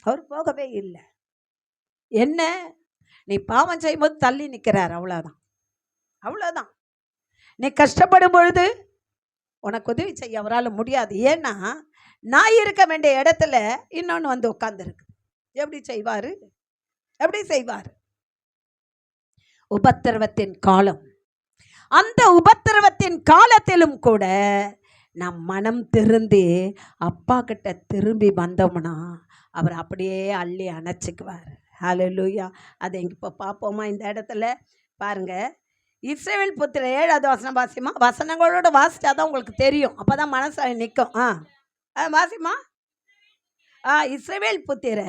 அவர் போகவே இல்லை. என்ன? நீ பாவம் செய்யும்போது தள்ளி நிற்கிறார், அவ்வளோதான், அவ்வளோதான். நீ கஷ்டப்படும் பொழுது உனக்கு உதவி செய்ய அவரால் முடியாது. ஏன்னா நான் இருக்க வேண்டிய இடத்துல இன்னொன்று வந்து உட்கார்ந்துருக்கு. எப்படி செய்வாரு? எப்படி செய்வார்? உபத்திரவத்தின் காலம். அந்த உபத்திரவத்தின் காலத்திலும் கூட நம் மனம் திருந்தி அப்பா கிட்ட திரும்பி வந்தோம்னா அவர் அப்படியே அள்ளி அணைச்சிக்குவார். ஹல்லேலூயா. அதை இப்போ பார்ப்போமா? இந்த இடத்துல பாருங்க, இஸ்ரவேல் புத்திர 7வது வசனம் வாசிமா. வசனங்களோட வாசிச்சாதான் உங்களுக்கு தெரியும், அப்போதான் மனசில் நிற்கும். வாசிமா. இஸ்ரவேல் புத்திர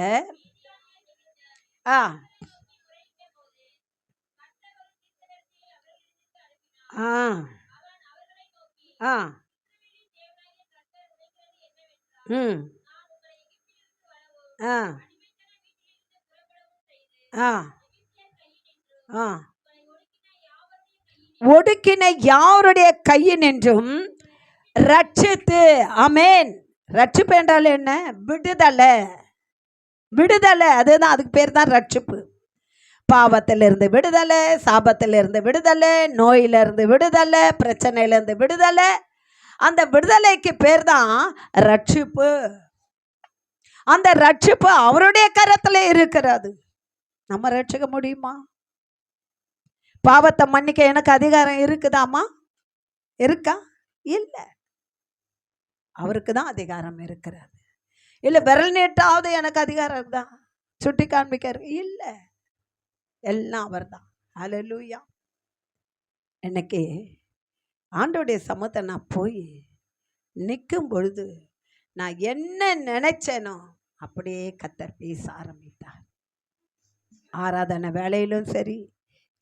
ஒடுக்கின யாருடைய கையினின்றும் ரட்சித்து. ஆமென். ரட்சிப்பு என்றால் என்ன? விடுதலை. விடுதலை, அதுதான், அதுக்கு பேர் தான் ரட்சிப்பு. பாவத்திலிருந்து விடுதலை, சாபத்திலிருந்து விடுதலை, நோயிலிருந்து விடுதலை, பிரச்சனையிலிருந்து விடுதலை. அந்த விடுதலைக்கு பேர் தான் ரட்சிப்பு. அந்த ரட்சிப்பு அவருடைய கரத்தில் இருக்கிறது. நம்ம ரட்சிக்க முடியுமா? பாவத்தை மன்னிக்க எனக்கு அதிகாரம் இருக்குதாமா? இருக்கா? இல்லை. அவருக்கு தான் அதிகாரம் இருக்கிறது. இல்லை விரல் நீட்டாவது எனக்கு அதிகாரம் இருக்குதா? சுட்டி காண்பிக்க இல்லை. எல்லாம் அவர் தான். ஹல்லேலூயா. இன்னைக்கு ஆண்டோடைய சமூகத்தை நான் போய் நிற்கும் பொழுது நான் என்ன நினைச்சேனோ அப்படியே கர்த்தர் பேச ஆரம்பித்தார். ஆராதனை வேலையிலும் சரி,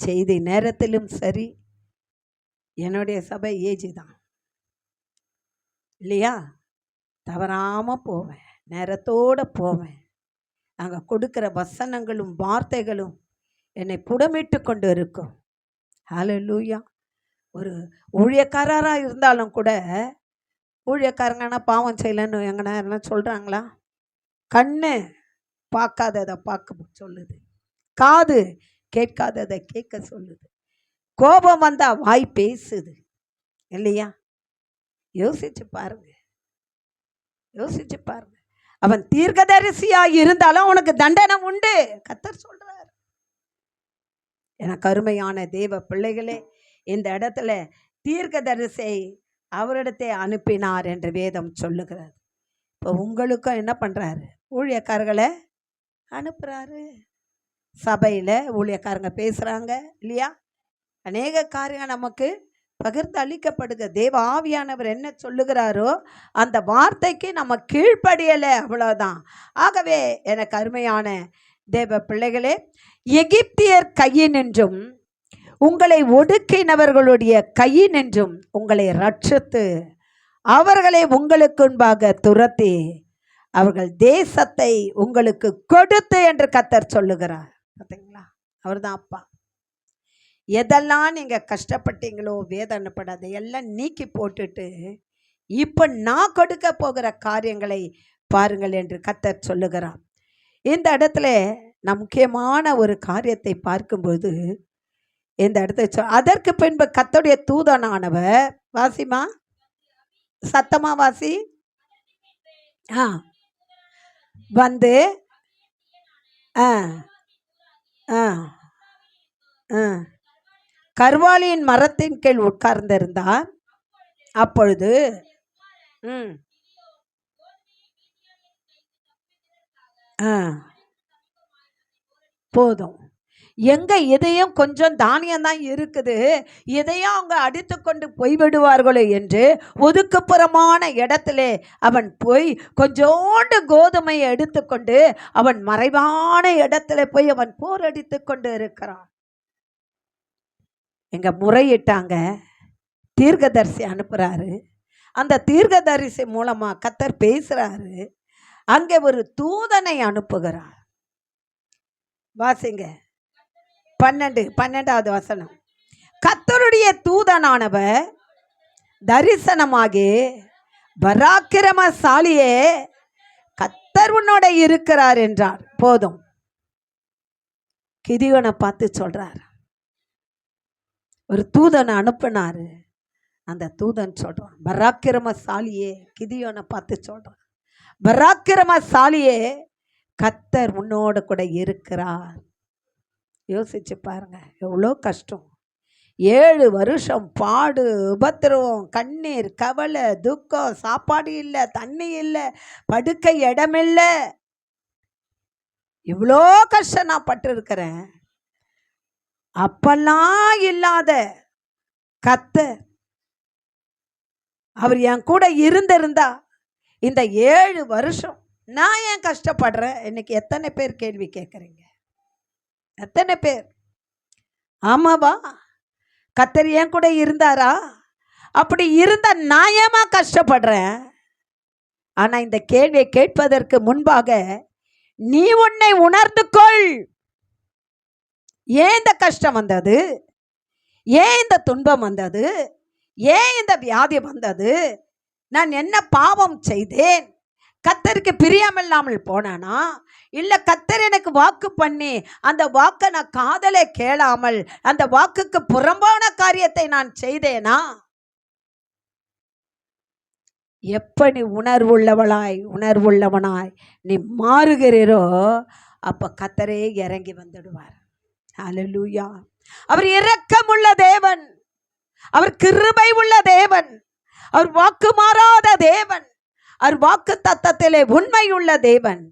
செய்தி நேரத்திலும் சரி. என்னுடைய சபை ஏஜி தான் இல்லையா? தவறாமல் போவேன், நேரத்தோடு போவேன். அங்கே கொடுக்குற வசனங்களும் வார்த்தைகளும் என்னை புடமிட்டு கொண்டு இருக்கும். ஹல்லேலூயா. ஒரு ஊழியக்காரராக இருந்தாலும் கூட, ஊழியக்காரங்கன்னா பாவம் செய்யலன்னு எங்கன்னா எல்லாம் சொல்கிறாங்களா? கண்ணு பார்க்காததை பார்க்க சொல்லுது, காது கேட்காததை கேட்க சொல்லுது, கோபம் வந்தால் வாய் பேசுது இல்லையா? யோசிச்சு பாருங்க, யோசிச்சு பாருங்க. அவன் தீர்க்கதரிசியாக இருந்தாலும் அவனுக்கு தண்டனை உண்டு. கர்த்தர் சொல்றார். எனக்கு அருமையான தேவ பிள்ளைகளே, இந்த இடத்துல தீர்க்கதரிசியை அவரிடத்தை அனுப்பினார் என்று வேதம் சொல்லுகிறது. இப்போ உங்களுக்கும் என்ன பண்ணுறாரு? ஊழியக்காரர்களை அனுப்புகிறாரு. சபையில் ஊழியக்காரங்க பேசுகிறாங்க இல்லையா? அநேக காரியங்கள் நமக்கு பகிர்ந்து அளிக்கப்படுக. தேவ ஆவியானவர் என்ன சொல்லுகிறாரோ அந்த வார்த்தைக்கு நம்ம கீழ்ப்படியலை, அவ்வளோதான். ஆகவே எனக்கு அருமையான தேவ பிள்ளைகளே, எகிப்தியர் கையினின்றும் உங்களை ஒடுக்கினவர்களுடைய கையினின்றும் உங்களை ரட்சித்து அவர்களை உங்களுக்கு முன்பாக துரத்தி அவர்கள் தேசத்தை உங்களுக்கு கொடுத்து என்று கர்த்தர் சொல்லுகிறார். பார்த்தீங்களா? அவர் தான் அப்பா. எதெல்லாம் நீங்கள் கஷ்டப்பட்டீங்களோ, வேதனைப்படாத எல்லாம் நீக்கி போட்டுட்டு இப்போ நான் கொடுக்க போகிற காரியங்களை பாருங்கள் என்று கர்த்தர் சொல்லுகிறார். இந்த இடத்துல நான் முக்கியமான ஒரு காரியத்தை பார்க்கும்போது இந்த இடத்துல அதற்கு பின்பு கர்த்தருடைய தூதனானவர், வாசிமா சத்தமா வாசி, வந்து கர்வாலியின் மரத்தின் கீழ் உட்கார்ந்திருந்தார். அப்பொழுது போதும், எங்க இதையும் கொஞ்சம் தானியம் தான் இருக்குது, இதையும் அவங்க அடித்து கொண்டு போய்விடுவார்களோ என்று ஒதுக்குப்புறமான இடத்திலே அவன் போய் கொஞ்சோண்டு கோதுமையை எடுத்துக்கொண்டு அவன் மறைவான இடத்துல போய் அவன் போரடித்து கொண்டு இருக்கிறான். எங்க முறையிட்டாங்க, தீர்க்கதரிசி அனுப்புறாரு. அந்த தீர்க்கதரிசி மூலமா கர்த்தர் பேசுறாரு. அங்கே ஒரு தூதனை அனுப்புகிறார். வாசிங்க 12வது வசனம். கர்த்தருடைய தூதனானவர் தரிசனமாகி, பராக்கிரமசாலியே கர்த்தர் உன்னோட இருக்கிறார் என்றார். போதும். கிதியோனை பார்த்து சொல்றார். ஒரு தூதனை அனுப்பினாரு. அந்த தூதன் சொல்றான், பராக்கிரமசாலியே, கிதியோனை பார்த்து சொல்றான், பராக்கிரமசாலியே கர்த்தர் உன்னோட கூட இருக்கிறார். யோசிச்சு பாருங்க, எவ்வளோ கஷ்டம். 7 வருஷம் பாடு, உபத்திரவம், கண்ணீர், கவலை, துக்கம், சாப்பாடு இல்லை, தண்ணி இல்லை, படுக்கை இடமில்லை. இவ்வளோ கஷ்டம் நான் பட்டிருக்கிறேன். அப்பெல்லாம் இல்லாத கர்த்தர் அவர் என் கூட இருந்திருந்தா இந்த 7 வருஷம் நான் ஏன் கஷ்டப்படுறேன்? இன்னைக்கு எத்தனை பேர் கேள்வி கேட்குறீங்க? எத்தனை பேர்? ஆமாவா? கர்த்தர் என் கூட இருந்தாரா? அப்படி இருந்தா நான் ஏமா கஷ்டப்படுறேன்? ஆனா இந்த கேள்வியை கேட்பதற்கு முன்பாக நீ உன்னை உணர்ந்து கொள். ஏன் இந்த கஷ்டம் வந்தது? ஏன் இந்த துன்பம் வந்தது? ஏன் இந்த வியாதி வந்தது? நான் என்ன பாவம் செய்தேன்? கர்த்தருக்கு பிரியமில்லாமல் போனானா? இல்லை கர்த்தர் எனக்கு வாக்கு பண்ணி அந்த வாக்கை நான் காதலே கேளாமல் அந்த வாக்குக்கு புறம்பான காரியத்தை நான் செய்தேனா? எப்ப நீ உணர்வுள்ளவனாய் நீ மாறுகிறீரோ அப்ப கர்த்தரே இறங்கி வந்துடுவார். ஹல்லேலூயா. அவர் இரக்கமுள்ள தேவன், அவர் கிருபை உள்ள தேவன், அவர் வாக்கு மாறாத தேவன், அவர் வாக்கு தத்தத்திலே உண்மையுள்ள தேவன்,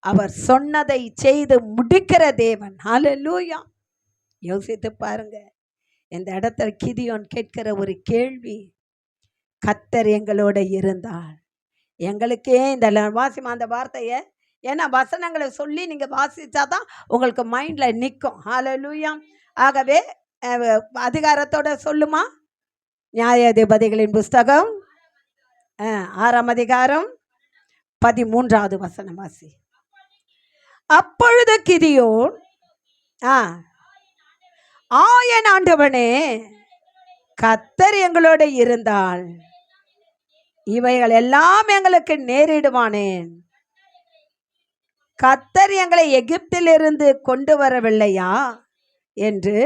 அவர் சொன்னதை செய்து முடிக்கிற தேவன். ஹல்லேலூயா. யோசித்து பாருங்க. இந்த இடத்துல கிதியோன் கேட்கிற ஒரு கேள்வி, கர்த்தர் எங்களோட இருந்தால் எங்களுக்கே இந்த வாசிமா அந்த வார்த்தையை, ஏன்னா வசனங்களை சொல்லி நீங்க வாசிச்சாதான் உங்களுக்கு மைண்ட்ல நிற்கும். ஹல்லேலூயா. ஆகவே அதிகாரத்தோட சொல்லுமா, நியாயாதிபதிகளின் புஸ்தகம் 6ஆம் அதிகாரம் 13வது வசனம் வாசி. அப்பொழுது கிதியோன், என் ஆண்டவனே, கர்த்தர் எங்களோட இருந்தால் இவைகள் எல்லாம் எங்களுக்கு நேரிடுவானேன்? கர்த்தர் எங்களை எகிப்திலிருந்து கொண்டு வரவில்லையா என்று.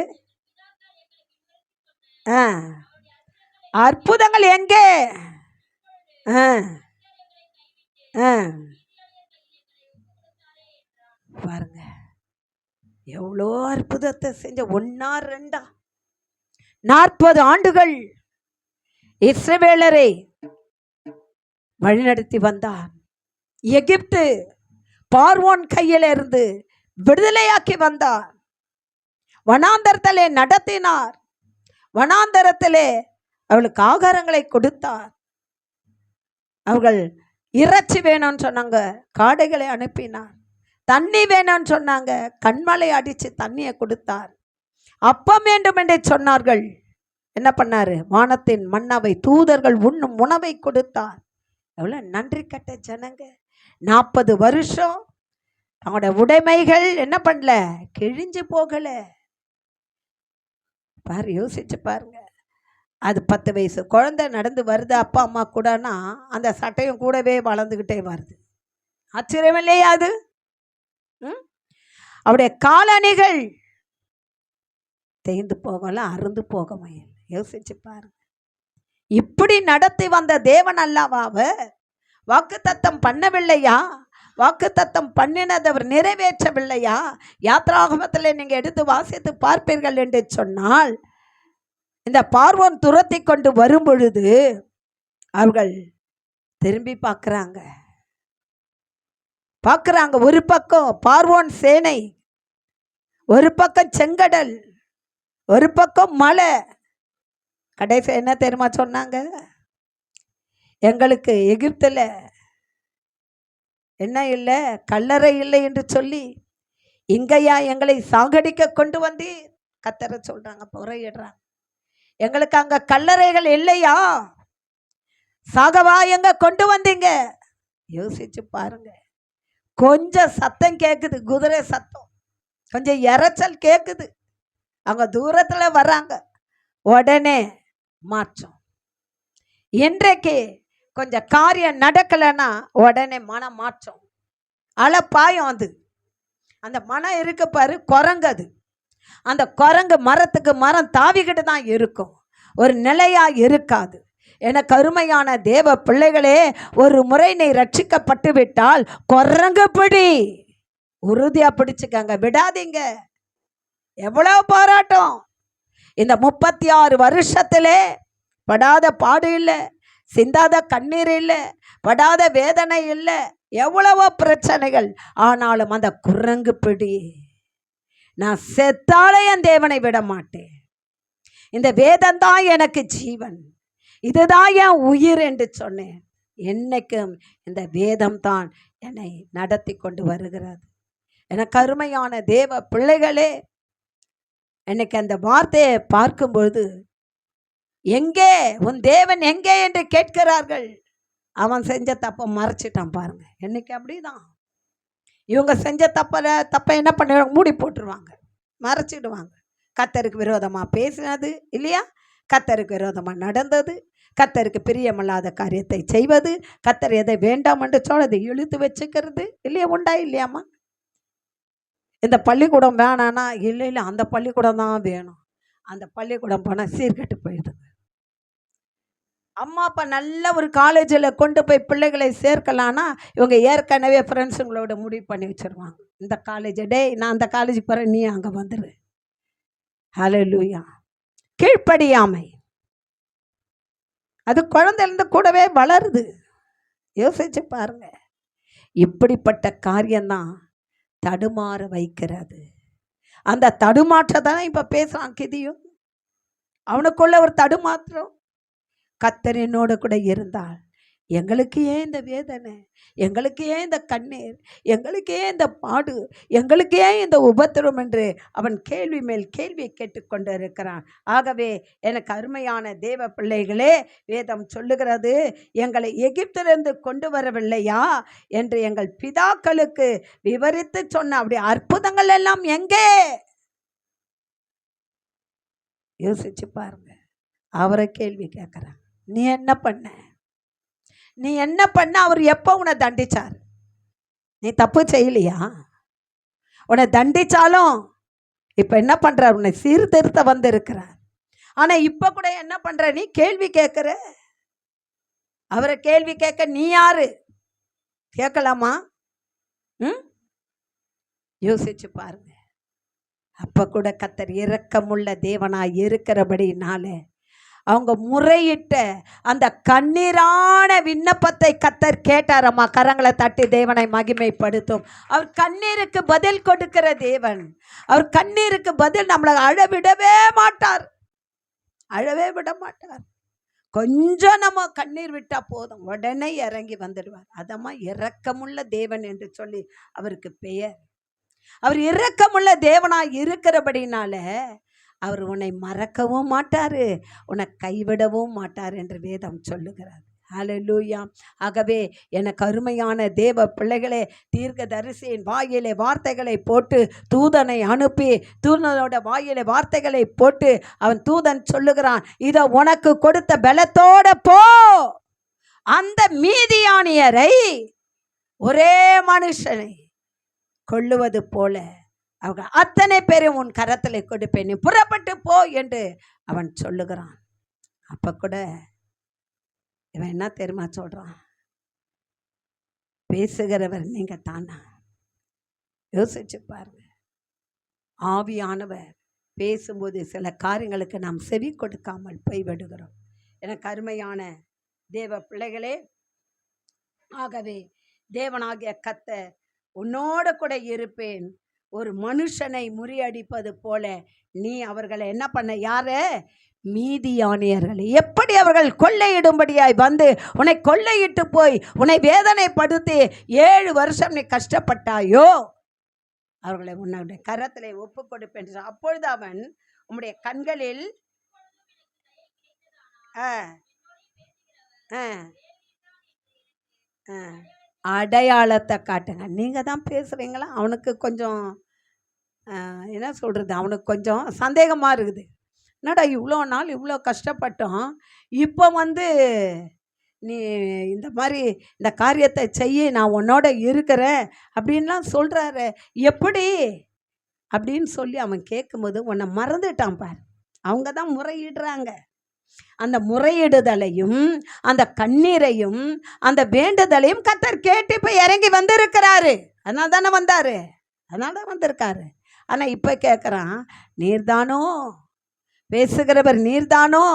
அற்புதங்கள் எங்கே? பாருங்க, எவ்வளோ அற்புதத்தை செஞ்ச. 1 2 40 ஆண்டுகள் இஸ்ரவேலரை வழிநடத்தி வந்தார். எகிப்து பார்வோன் கையில இருந்து விடுதலையாக்கி வந்தார். வனாந்தரத்திலே நடத்தினார். வனாந்தரத்திலே அவளுக்கு ஆகாரங்களை கொடுத்தார். அவர்கள் இறைச்சி வேணும்னு சொன்னாங்க, காடைகளை அனுப்பினார். தண்ணி வேணும்னு சொன்னாங்க, கண்மலை அடித்து தண்ணியை கொடுத்தார். அப்பம் வேண்டும் என்று சொன்னார்கள், என்ன பண்ணாரு? வானத்தின் மன்னாவை தூதர்கள் உண்ணும் உணவை கொடுத்தார். எவ்வளோ நன்றி கட்ட ஜனங்க. 40 வருஷம் அவங்களோட உடைமைகள் என்ன பண்ணல, கிழிஞ்சு போகல. பாரு, யோசிச்சு பாருங்க. அது 10 வயசு குழந்தை நடந்து வருது அப்பா அம்மா கூடனா, அந்த சட்டையும் கூடவே வளர்ந்துக்கிட்டே வருது. ஆச்சரியம் இல்லையா அது? அவருடைய காலணிகள் தேய்ந்து போகலாம், அருந்து போக முடியல. யோசிச்சு பாருங்க. இப்படி நடத்தி வந்த தேவன் அல்லவாவ வாக்குத்தத்தம் பண்ணவில்லையா? வாக்குத்தத்தம் பண்ணினது அவர் நிறைவேற்றவில்லையா? யாத்ராகமத்தில் நீங்க எடுத்து வாசித்து பார்ப்பீர்கள் என்று சொன்னால், இந்த பார்வோன் துரத்தி கொண்டு வரும் பொழுது அவர்கள் திரும்பி பார்க்குறாங்க. ஒரு பக்கம் பார்வோன் சேனை, ஒரு பக்கம் செங்கடல், ஒரு பக்கம் மலை. கடைசி என்ன தெரியுமா சொன்னாங்க? எங்களுக்கு எகிப்தில் என்ன இல்லை, கல்லறை இல்லை என்று சொல்லி இங்கேயா எங்களை சாகடிக்க கொண்டு வந்து கர்த்தரை சொல்றாங்க, புறையிடுறாங்க. எங்களுக்கு அங்க கல்லறைகள் இல்லையா? சாகவா எங்க கொண்டு வந்தீங்க? யோசிச்சு பாருங்க. கொஞ்சம் சத்தம் கேட்குது, குதிரை சத்தம், கொஞ்சம் இறைச்சல் கேட்குது, அவங்க தூரத்துல வர்றாங்க, உடனே மாற்றம். இன்றைக்கு கொஞ்சம் காரியம் நடக்கலைன்னா உடனே மனம் மாற்றம், அழப்பாயம். அது அந்த மனம் இருக்கு பாரு, குரங்கு. அது அந்த குரங்கு மரத்துக்கு மரம் தாவிக்கிட்டு தான் இருக்கும், ஒரு நிலையா இருக்காது. எனக்கு அருமையான தேவ பிள்ளைகளே, ஒரு முறை நீ ரட்சிக்கப்பட்டு விட்டால் குரங்கு பிடி, உறுதியா பிடிச்சுக்கங்க, விடாதீங்க. எவ்வளவு போராட்டம்! இந்த 36 வருஷத்திலே படாத பாடு இல்லை, சிந்தாத கண்ணீர் இல்லை, படாத வேதனை இல்லை, எவ்வளவோ பிரச்சனைகள். ஆனாலும் அந்த குரங்கு பிடி, நான் செத்தாலே என் தேவனை விட மாட்டேன், இந்த வேதம் தான் எனக்கு ஜீவன், இதுதான் என் உயிர் என்று சொன்னேன். என்னைக்கும் இந்த வேதம் தான் என்னை நடத்தி கொண்டு வருகிறது. எனக்கு அருமையான தேவ பிள்ளைகளே, எனக்கு அந்த வார்த்தையை பார்க்கும்பொழுது, எங்கே உன் தேவன் எங்கே என்று கேட்கிறார்கள். அவன் செஞ்ச தப்பை மறைச்சிட்டான் பாருங்க. என்னைக்கு அப்படிதான் இவங்க செஞ்ச தப்பை என்ன பண்ணுவாங்க? மூடி போட்டுருவாங்க, மறைச்சிடுவாங்க. கர்த்தருக்கு விரோதமாக பேசினது இல்லையா, கர்த்தருக்கு விரோதமாக நடந்தது, கர்த்தருக்கு பிரியமில்லாத காரியத்தை செய்வது, கர்த்தர் எதை வேண்டாம் என்று சொன்னதை இழுத்து வச்சுக்கிறது இல்லையா, உண்டா இல்லையாம்மா? இந்த பள்ளிக்கூடம் வேணான்னா, இல்லை இல்லை அந்த பள்ளிக்கூடம் தான் வேணும். அந்த பள்ளிக்கூடம் போனால் சீர்கெட்டு போயிடுது. அம்மா அப்பா நல்ல ஒரு காலேஜில் கொண்டு போய் பிள்ளைகளை சேர்க்கலான்னா, இவங்க ஏற்கனவே ஃப்ரெண்ட்ஸுங்களோட முடிவு பண்ணி வச்சுருவாங்க. இந்த காலேஜ், டேய் நான் அந்த காலேஜுக்கு போகிறேன், நீ அங்கே வந்துடு. ஹல்லேலூயா. கீழ்ப்படியாமை அது குழந்தைலேருந்து கூடவே வளருது. யோசிச்சு பாருங்க. இப்படிப்பட்ட காரியம்தான் தடுமாற வைக்கிறது. அந்த தடுமாற்றத்தை தான் இப்போ பேசுகிறான் கிதியோன். அவனுக்குள்ள ஒரு தடுமாற்றம். கர்த்தர் என்னோட கூட இருந்தால் எங்களுக்கு ஏன் இந்த வேதனை, எங்களுக்கு ஏன் இந்த கண்ணீர், எங்களுக்கு ஏன் இந்த பாடு, எங்களுக்கு ஏன் இந்த உபத்திரம் என்று அவன் கேள்வி மேல் கேள்வியை கேட்டுக்கொண்டு இருக்கிறான். ஆகவே எனக்கு அருமையான தேவ பிள்ளைகளே, வேதம் சொல்லுகிறது, எங்களை எகிப்திலிருந்து கொண்டு வரவில்லையா என்று எங்கள் பிதாக்களுக்கு விவரித்து சொன்ன அப்படி அற்புதங்கள் எல்லாம் எங்கே? யோசிச்சு பாருங்க. அவரை கேள்வி கேட்குறான், நீ என்ன பண்ண, நீ என்ன பண்ண? அவர் எப்போ உன்னை தண்டிச்சார்? நீ தப்பு செய்யலையா? உன்னை தண்டிச்சாலும் இப்போ என்ன பண்ணுறார்? உன்னை சீர்திருத்த வந்து இருக்கிறார். ஆனால் இப்போ கூட என்ன பண்ணுற? நீ கேள்வி கேட்குற. அவரை கேள்வி கேட்க நீ யாரு? கேட்கலாமா? யோசிச்சு பாருங்க. அப்போ கூட கர்த்தர் இரக்கமுள்ள தேவனாய் இருக்கிறபடினால அவங்க முறையிட்ட அந்த கண்ணீரான விண்ணப்பத்தை கர்த்தர் கேட்டாரம்மா. கரங்களை தட்டி தேவனை மகிமைப்படுத்தும். அவர் கண்ணீருக்கு பதில் கொடுக்கிற தேவன். அவர் கண்ணீருக்கு பதில் நம்மளை அழவிடவே மாட்டார், அழவே விட மாட்டார். கொஞ்சம் நம்ம கண்ணீர் விட்டா போதும், உடனே இறங்கி வந்துடுவார். அதம்மா இரக்கமுள்ள தேவன் என்று சொல்லி அவருக்கு பெயர். அவர் இரக்கமுள்ள தேவனாய் இருக்கிறபடினால அவர் உன்னை மறக்கவும் மாட்டார், உன்னை கைவிடவும் மாட்டார் என்று வேதம் சொல்லுகிறார். ஹல்லேலூயா. ஆகவே எனக்கு அருமையான தேவ பிள்ளைகளே, தீர்க்கதரிசியின் வாயிலே வார்த்தைகளை போட்டு தூதனை அனுப்பி, தூதனோட வாயிலே வார்த்தைகளை போட்டு அவன் தூதன் சொல்லுகிறான், இதை உனக்கு கொடுத்த பலத்தோட போ, அந்த மீதியானியரை ஒரே மனுஷனை கொள்ளுவது போல அவங்க அத்தனை பேரும் உன் கரத்தில் கொடுப்பேன், நீ புறப்பட்டு போ என்று அவன் சொல்லுகிறான். அப்ப கூட இவன் என்ன தெரியுமா சொல்றான்? பேசுகிறவர் நீங்க தானா? யோசிச்சு பாருங்க. ஆவியானவர் பேசும்போது சில காரியங்களுக்கு நாம் செவி கொடுக்காமல் போய்விடுகிறோம். எனக்கு அருமையான தேவ பிள்ளைகளே, ஆகவே தேவனாகிய கர்த்தர் உன்னோட கூட இருப்பேன். ஒரு மனுஷனை முறியடிப்பது போல நீ அவர்களை என்ன பண்ண? யார? மீதியானியர்களை. எப்படி அவர்கள் கொள்ளையிடும்படியாய் வந்து உன்னை கொள்ளையிட்டு போய் உன்னை வேதனைப்படுத்தி 7 வருஷம் நீ கஷ்டப்பட்டாயோ, அவர்களை உன்னுடைய கரத்திலே ஒப்பு கொடுப்பேன். அப்பொழுது அவன் உம்முடைய கண்களில் அடையாளத்தை காட்டுங்க. நீங்க தான் பேசுறீங்களா? அவனுக்கு கொஞ்சம் என்ன சொல்றது, அவனுக்கு கொஞ்சம் சந்தேகமா இருக்குது. என்னடா இவ்வளோ நாள் இவ்வளோ கஷ்டப்பட்டோம், இப்போ வந்து நீ இந்த மாதிரி இந்த காரியத்தை செய்ய, நான் உன்னோட இருக்கிறேன் அப்படின்லாம் சொல்கிறாரு, எப்படி அப்படின்னு சொல்லி அவன் கேட்கும்போது உன்னை மறந்துட்டான் பார். அவங்க தான் முறையிடுறாங்க. அந்த முறையிடுதலையும் அந்த கண்ணீரையும் அந்த வேண்டுதலையும் கர்த்தர் கேட்டு இப்போ இறங்கி வந்திருக்கிறாரு. அதனால தானே வந்தாரு, அதனால தான் வந்திருக்காரு. ஆனால் இப்போ கேட்குறான், நீர்தானோ பேசுகிறவர், நீர்தானோ?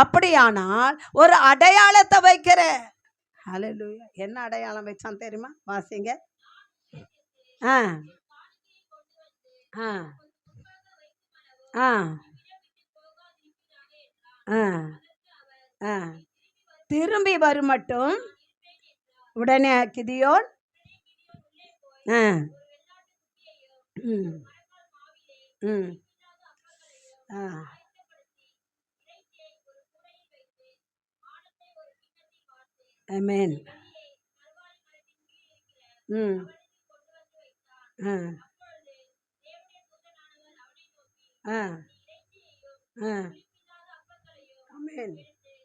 அப்படியானால் ஒரு அடையாளத்தை வைக்கிற. ஹல்லேலூயா. என்ன அடையாளம் வச்சான் தெரியுமா? வாசிங்க. ஆ ஆ ஆ ஆ ஆ திரும்பி வரும் மட்டும் உடனே கிதியோன் ம் ம் ஆ ஆமென். ம் ஆ ஆ ஆ ஆமென்.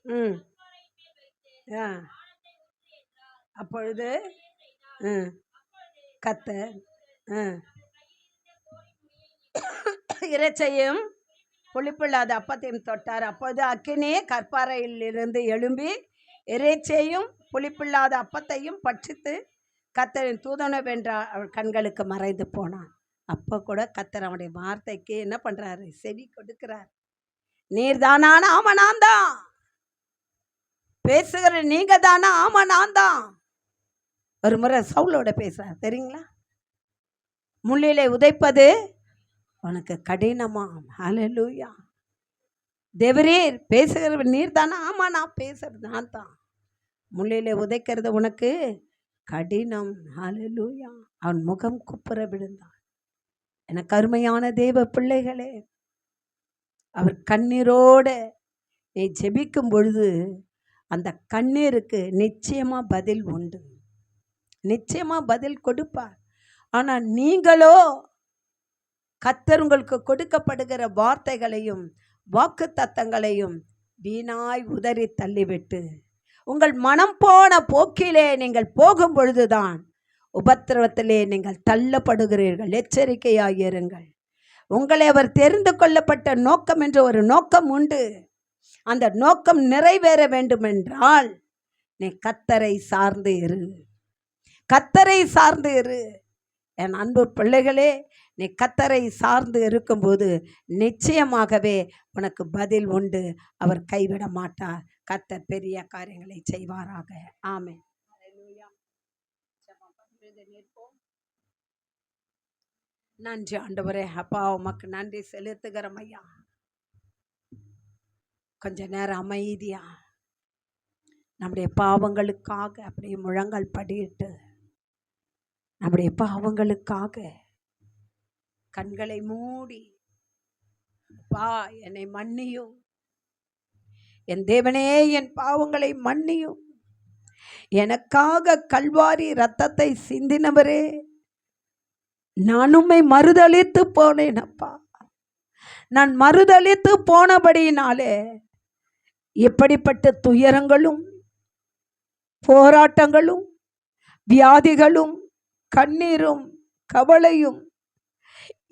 ம் ஆ அப்பொழுது கர்த்தர் இறைச்சையும் புளிப்பில்லாத அப்பத்தையும் தொட்டார். அப்போது அக்கினி கற்பாறையிலிருந்து எழும்பி இறைச்சையும் புளிப்பில்லாத அப்பத்தையும் பட்சித்து கர்த்தரின் தூதனவென்ற அவள் கண்களுக்கு மறைந்து போனான். அப்போ கூட கர்த்தர் அவனுடைய வார்த்தைக்கு என்ன பண்றாரு? செவி கொடுக்கிறார். நீர் தானா? ஆமா நான் தான். பேசுகிற நீங்க தானா? ஆமா நான் தான். ஒரு முறை சவுலோட பேசுறார் தெரியுங்களா? முள்ளிலே உதைப்பது உனக்கு கடினமாம். ஹல்லேலூயா. தேவரீர் பேசுகிற நீர் தானா? ஆமா நான் பேசுறது நான் தான். முள்ளிலே உதைக்கிறது உனக்கு கடினம். ஹல்லேலூயா. அவன் முகம் குப்புற விழுந்தான். எனக்கு அருமையான தேவ பிள்ளைகளே, அவர் கண்ணீரோட நீ ஜெபிக்கும் பொழுது அந்த கண்ணீருக்கு நிச்சயமா பதில் உண்டு. நிச்சயமா பதில் கொடுப்பார். ஆனா நீங்களோ கர்த்தர் உங்களுக்கு கொடுக்கப்படுகிற வார்த்தைகளையும் வாக்கு தத்தங்களையும் வீணாய் உதறி தள்ளிவிட்டு உங்கள் மனம் போன போக்கிலே நீங்கள் போகும் பொழுதுதான் உபத்திரவத்திலே நீங்கள் தள்ளப்படுகிறீர்கள். எச்சரிக்கையாயிருங்கள். உங்களை அவர் தெரிந்து கொள்ளப்பட்ட நோக்கம் என்ற ஒரு நோக்கம் உண்டு. அந்த நோக்கம் நிறைவேற வேண்டுமென்றால் நீ கர்த்தரை சார்ந்து இரு. கர்த்தரை சார்ந்து இரு. என் அன்பு பிள்ளைகளே, நீ கர்த்தரை சார்ந்து இருக்கும்போது நிச்சயமாகவே உனக்கு பதில் உண்டு. அவர் கைவிட மாட்டார். கர்த்தர் பெரிய காரியங்களை செய்வாராக. ஆமென். நன்றி ஆண்டவரே. அப்பா உமக்கு நன்றி செலுத்துகிறோம் ஐயா. கொஞ்ச நேரம் அமைதியா நம்முடைய பாவங்களுக்காக அப்படியே முழங்கால் படியிட்டு நம்முடைய பாவங்களுக்காக கண்களை மூடி, பா என்னை மன்னியும், என் தேவனே என் பாவங்களை மன்னியும், எனக்காக கல்வாரி இரத்தத்தை சிந்தினவரே, நான் உம்மை மறுதலித்து போனேன் அப்பா. நான் மறுதலித்து போனபடியினாலே எப்படிப்பட்ட துயரங்களும் போராட்டங்களும் வியாதிகளும் கண்ணீரும் கவலையும்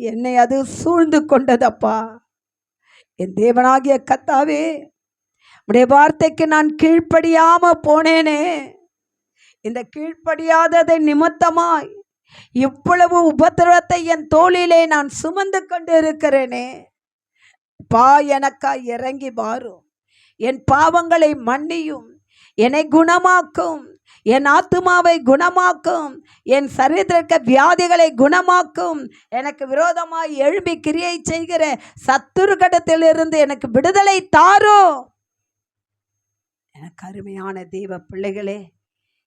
என்னை அது சூழ்ந்து கொண்டதப்பா. என் தேவனாகிய கர்த்தாவே, உடைய வார்த்தைக்கு நான் கீழ்ப்படியாம போனேனே. இந்த கீழ்ப்படியாததை நிமித்தமாய் இவ்வளவு உபத்திரவத்தை என் தோளிலே நான் சுமந்து கொண்டு இருக்கிறேனே. பா எனக்காய் இறங்கி வாரும். என் பாவங்களை மன்னியும், என்னை குணமாக்கும், என் ஆத்துமாவை குணமாக்கும், என் சரீரத்திற்கு வியாதிகளை குணமாக்கும், எனக்கு விரோதமாய் எழும்பி கிரியை செய்கிற சத்துருக்கடத்திலிருந்து எனக்கு விடுதலை தாரும். எனக்கு அருமையான தெய்வ பிள்ளைகளே,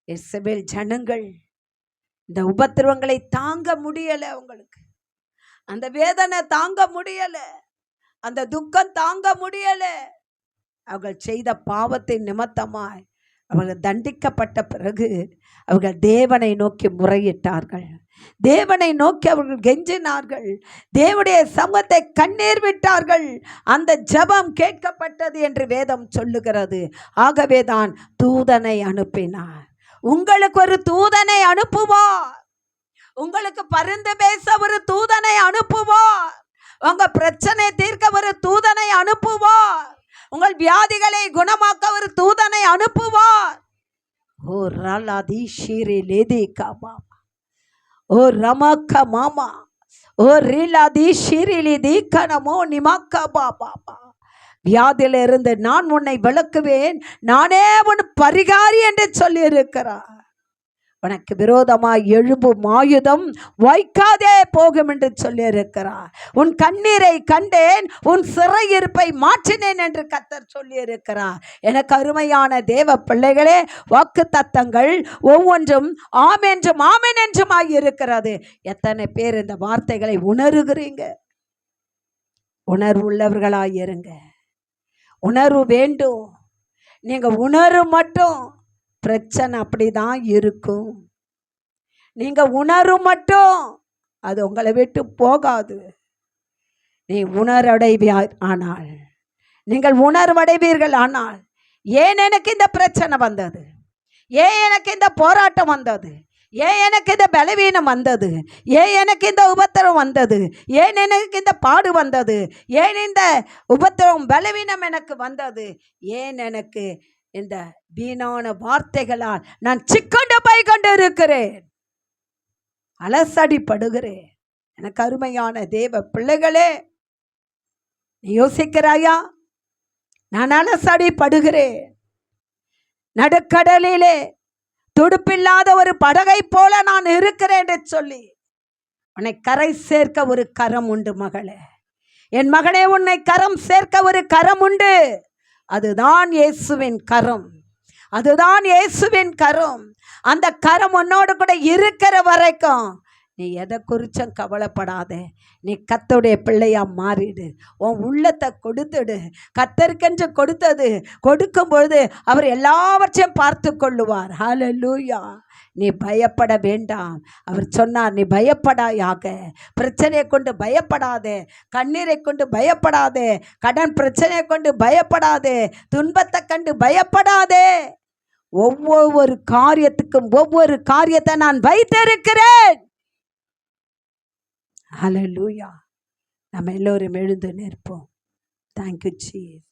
இஸ்ரவேல் ஜனங்கள் இந்த உபத்திரவங்களை தாங்க முடியல. உங்களுக்கு அந்த வேதனை தாங்க முடியல, அந்த துக்கம் தாங்க முடியல. அவர்கள் செய்த பாவத்தின் நிமித்தமாய் அவர்கள் தண்டிக்கப்பட்ட பிறகு அவர்கள் தேவனை நோக்கி முறையிட்டார்கள். தேவனை நோக்கி அவர்கள் கெஞ்சினார்கள். தேவனுடைய சமூகத்தை கண்ணீர் விட்டார்கள். அந்த ஜெபம் கேட்கப்பட்டது என்று வேதம் சொல்லுகிறது. ஆகவே தான் தூதனை அனுப்பினார். உங்களுக்கு ஒரு தூதனை அனுப்புவார். உங்களுக்கு பரிந்து பேச ஒரு தூதனை அனுப்புவார். உங்க பிரச்சனை தீர்க்க ஒரு தூதனை அனுப்புவார். உங்கள் வியாதிகளை குணமாக்க ஒரு தூதனை அனுப்புவார். ஓ ரலாதி ஷீரி லேதி காபா, ஓ ரமக்க மாமா, ஓ ரிலாதி ஷீரி லேதி கனமோ நிமாக்கா பாபா. வியாதியிலிருந்து நான் உன்னை விளக்குவேன், நானே உன் பரிகாரி என்று சொல்லி இருக்கிறார். உனக்கு விரோதமாய் எழும்பும் ஆயுதம் வைக்காதே போகும் என்று சொல்லி இருக்கிறார். உன் கண்ணீரை கண்டேன், உன் சிறையிருப்பை மாற்றினேன் என்று கர்த்தர் சொல்லி இருக்கிறார். எனக்கு அருமையான தேவ பிள்ளைகளே, வாக்கு தத்தங்கள் ஒவ்வொன்றும் ஆமென்றும் ஆமென் என்றுமாய் இருக்கிறது. எத்தனை பேர் இந்த வார்த்தைகளை உணர்கிறீங்க? உணர்வு உள்ளவர்களாய் இருங்க. உணர்வு வேண்டும். நீங்க உணரும் மட்டும் பிரச்சனை அப்படிதான் இருக்கும். நீங்க உணரும் மட்டும் அது உங்களை விட்டு போகாது. நீ உணர்வடைவீர் ஆனால், நீங்கள் உணர்வடைவீர்கள் ஆனால், ஏன் எனக்கு இந்த பிரச்சனை வந்தது, ஏன் எனக்கு இந்த போராட்டம் வந்தது, ஏன் எனக்கு இந்த பலவீனம் வந்தது, ஏன் எனக்கு இந்த உபத்திரம் வந்தது, ஏன் எனக்கு இந்த பாடு வந்தது, ஏன் இந்த உபத்திரம் பலவீனம் எனக்கு வந்தது, ஏன் எனக்கு இந்த வீணான வார்த்தைகளால் நான் சிக்கொண்டு போய் கொண்டு இருக்கிறேன், அலசடிப்படுகிறேன். எனக்கு அருமையான தேவ பிள்ளைகளே, நீ யோசிக்கிறாயா? நான் அலசடிப்படுகிறேன், நடுக்கடலிலே துடுப்பில்லாத ஒரு படகை போல நான் இருக்கிறேன் என்று சொல்லி உன்னை கரை சேர்க்க ஒரு கரம் உண்டு மகளே. என் மகளே, உன்னை கரம் சேர்க்க ஒரு கரம் உண்டு. அதுதான் இயேசுவின் கரம், அதுதான் இயேசுவின் கரம். அந்த கரம் உன்னோடு கூட இருக்கிற வரைக்கும் நீ எதை குறிச்சும் கவலைப்படாத. நீ கர்த்தருடைய பிள்ளையா மாறிடு. உன் உள்ளத்தை கொடுத்துடு. கர்த்தருக்கென்று கொடுத்தது கொடுக்கும் பொழுது அவர் எல்லாவற்றையும் பார்த்து கொள்ளுவார். ஹல்லேலூயா. நீ பயப்பட வேண்டாம். அவர் சொன்னார், நீ பயப்படாயாக. பிரச்சனையை கொண்டு பயப்படாதே, கண்ணீரை கொண்டு பயப்படாதே, கடன் பிரச்சனையை கொண்டு பயப்படாதே, துன்பத்தை கண்டு பயப்படாதே. ஒவ்வொரு காரியத்துக்கும் ஒவ்வொரு காரியத்தை நான் வைத்திருக்கிறேன். ஹல்லேலூயா. நம்ம எல்லோரும் எழுந்து நிற்போம். Thank you Jesus.